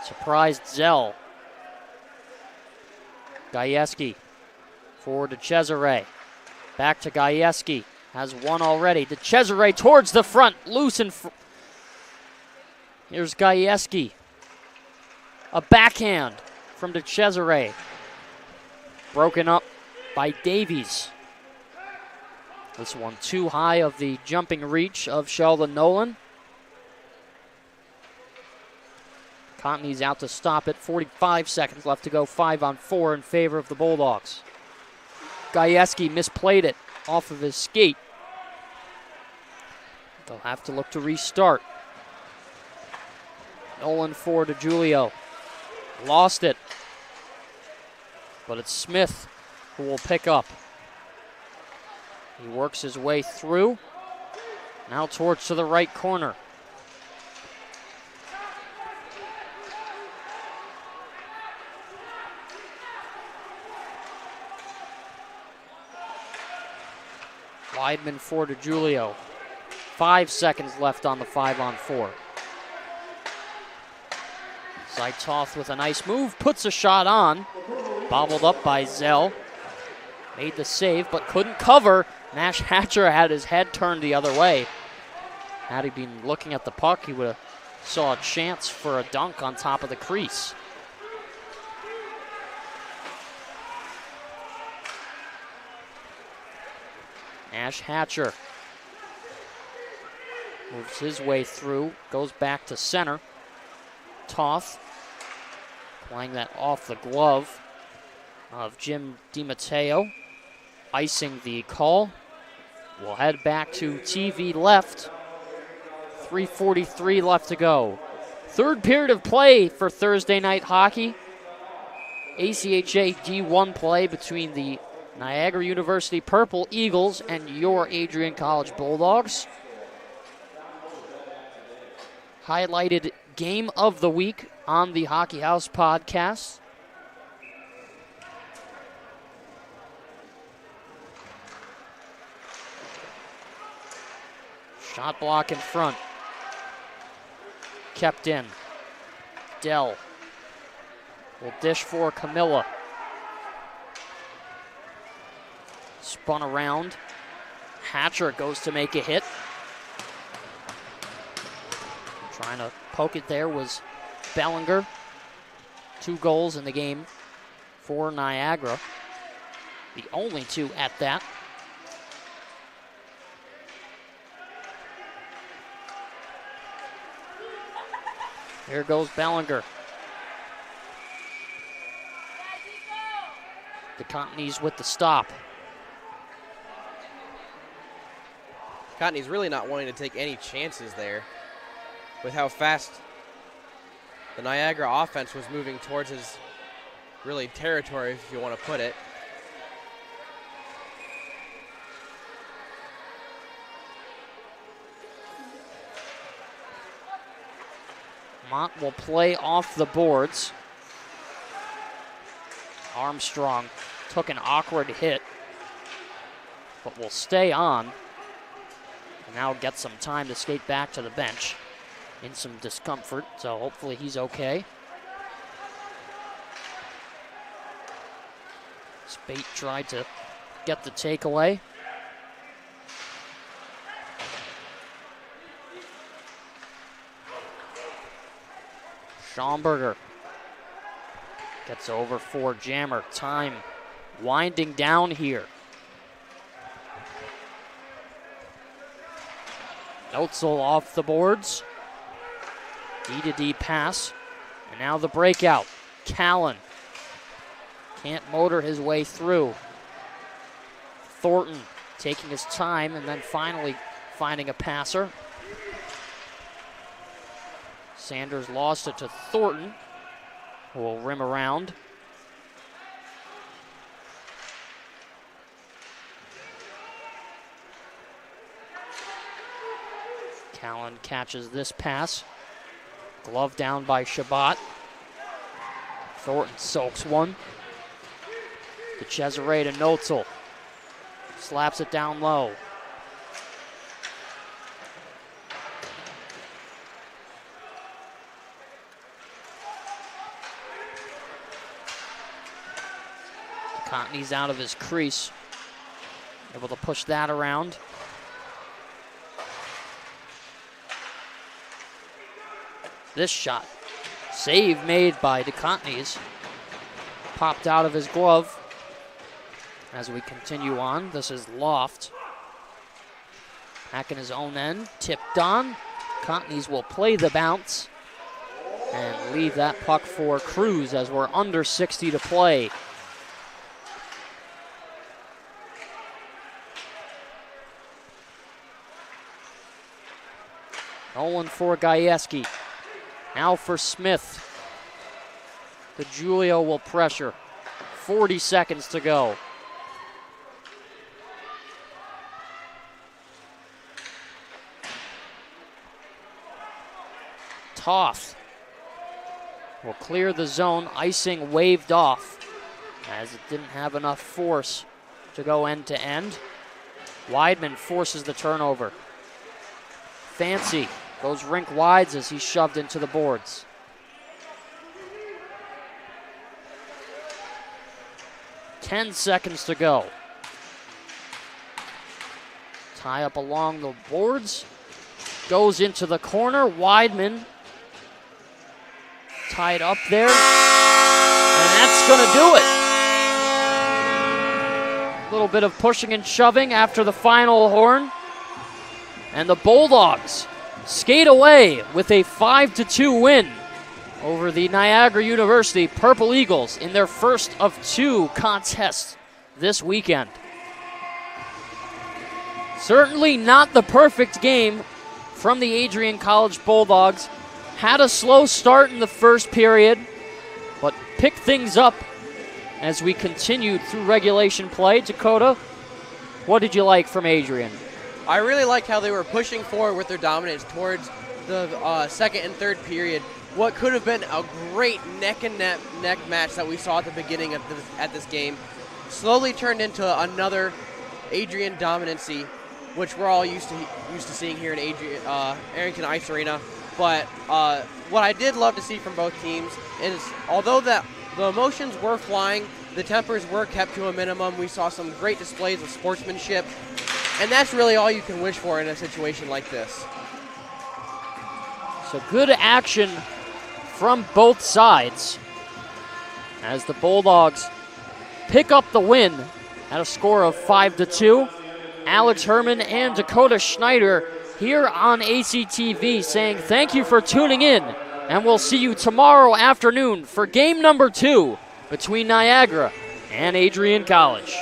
Surprised Zell. Gajewski forward to Cesare. Back to Gajewski. Has one already. To Cesare towards the front. Loose in front. Here's Gajewski. A backhand from De Cesare. Broken up by Davies. This one too high of the jumping reach of Sheldon Nolan. Contney's out to stop it. 45 seconds left to go. 5-on-4 in favor of the Bulldogs. Gajewski misplayed it off of his skate. They'll have to look to restart. Nolan for DeJulio. Lost it. But it's Smith who will pick up. He works his way through. Now towards to the right corner. Weidman for DeJulio. 5 seconds left on the 5-on-4. Zaitoth with a nice move, puts a shot on. Bobbled up by Zell. Made the save, but couldn't cover. Nash Hatcher had his head turned the other way. Had he been looking at the puck, he would have saw a chance for a dunk on top of the crease. Nash Hatcher moves his way through, goes back to center. Toth playing that off the glove of Jim DiMatteo, icing the call. We'll head back to TV left. 3:43 left to go. Third period of play for Thursday night hockey. ACHA D1 play between the Niagara University Purple Eagles and your Adrian College Bulldogs. Highlighted game of the week on the Hockey House podcast. Shot block in front. Kept in. Dell will dish for Camilla. Spun around. Hatcher goes to make a hit. Trying to poke it there was Bellinger. 2 goals in the game for Niagara. The only 2 at that. Here goes Bellinger. The Contneys with the stop. Cottney's really not wanting to take any chances there with how fast the Niagara offense was moving towards his really territory, if you want to put it. Mott will play off the boards. Armstrong took an awkward hit, but will stay on. And now get some time to skate back to the bench in some discomfort, so hopefully he's okay. Spate tried to get the takeaway. Schaumburger gets over for Jammer. Time winding down here. Notzel off the boards. D-to-D pass. And now the breakout. Callan can't motor his way through. Thornton taking his time and then finally finding a passer. Sanders lost it to Thornton, who will rim around. Callan catches this pass. Glove down by Shabbat. Thornton soaks one. To Cesare to Notzel. Slaps it down low. Cottney's out of his crease. Able to push that around. This shot. Save made by DeContney's. Popped out of his glove. As we continue on, this is Loft. Back in his own end. Tipped on. Cottney's will play the bounce. And leave that puck for Cruz as we're under 60 to play. Nolan for Gajewski. Now for Smith. The Julio will pressure. 40 seconds to go. Toth will clear the zone. Icing waved off as it didn't have enough force to go end to end. Weidman forces the turnover. Fancy goes rink wides as he's shoved into the boards. Ten seconds to go. Tie up along the boards. Goes into the corner. Weidman tied up there. And that's going to do it. A little bit of pushing and shoving after the final horn. And the Bulldogs skate away with a 5-2 win over the Niagara University Purple Eagles in their first of two contests this weekend. Certainly not the perfect game from the Adrian College Bulldogs. Had a slow start in the first period, but picked things up as we continued through regulation play. Dakota, what did you like from Adrian? I really liked how they were pushing forward with their dominance towards the second and third period. What could have been a great neck and neck match that we saw at the beginning of this game slowly turned into another Adrian dominancy, which we're all used to seeing here in Arrington Ice Arena. But what I did love to see from both teams is, although that the emotions were flying, the tempers were kept to a minimum. We saw some great displays of sportsmanship. And that's really all you can wish for in a situation like this. So good action from both sides as the Bulldogs pick up the win at a score of 5-2. Alex Herman and Dakota Schneider here on ACTV saying thank you for tuning in, and we'll see you tomorrow afternoon for game number 2 between Niagara and Adrian College.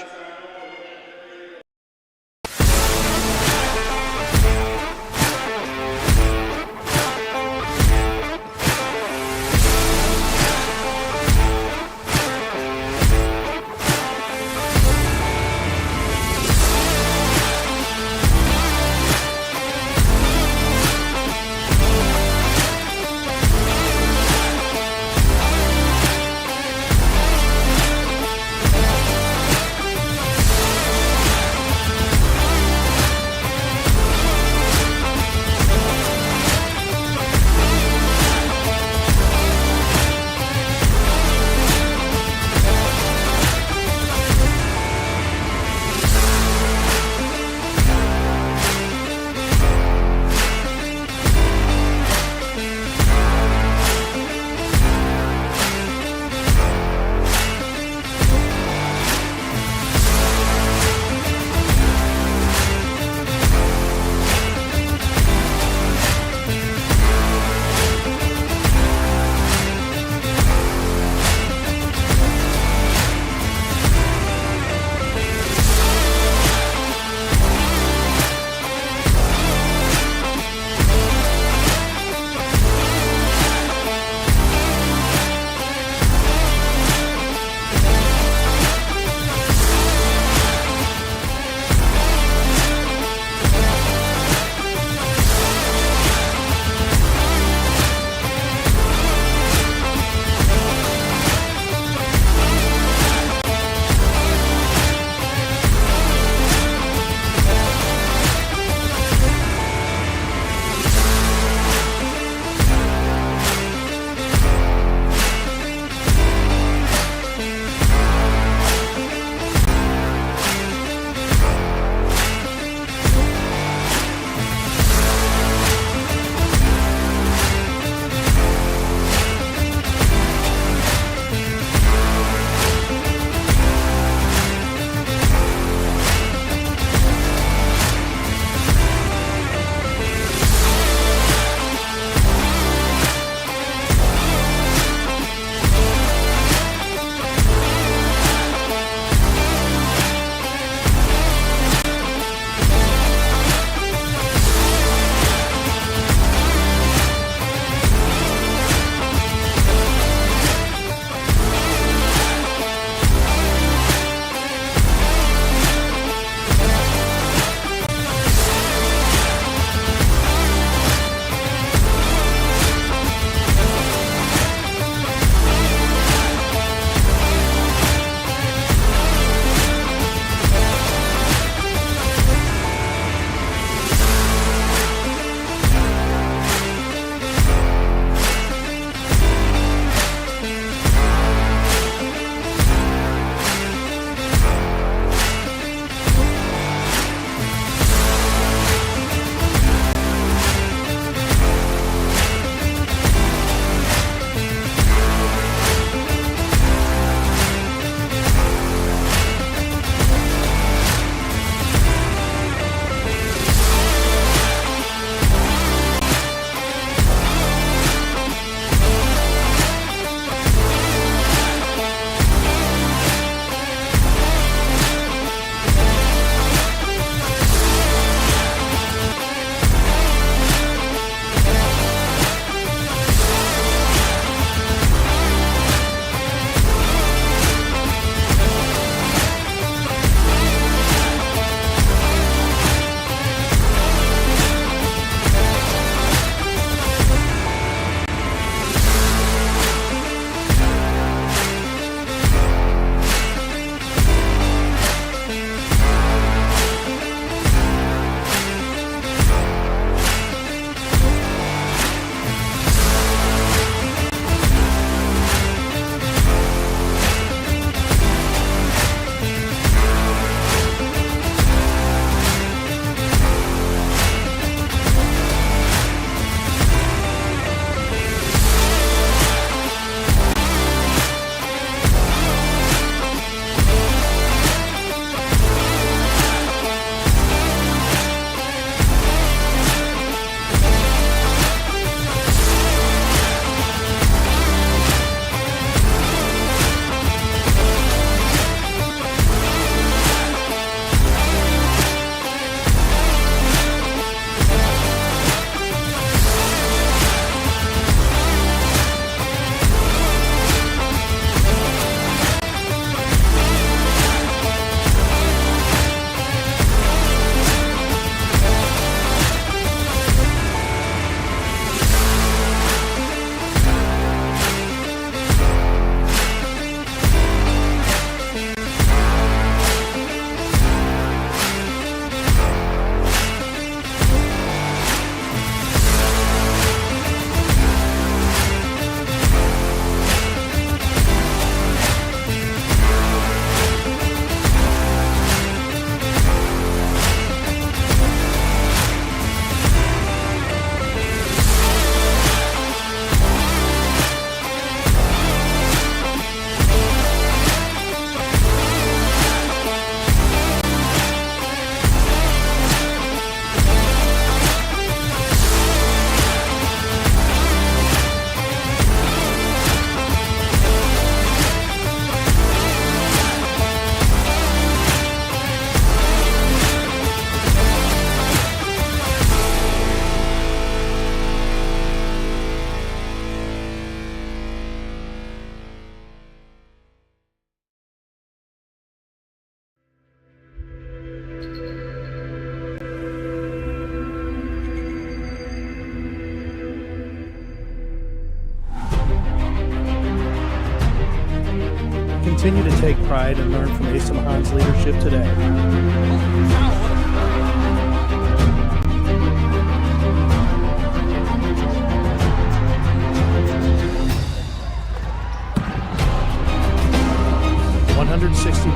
continue to take pride and learn from Asa Mahan's leadership today.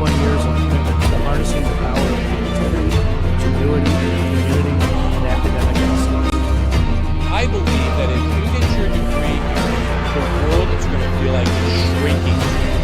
Years of commitment to harnessing the power of creativity, ingenuity, community, and academic excellence. I believe that if you get your degree, the world is going to feel like it's shrinking.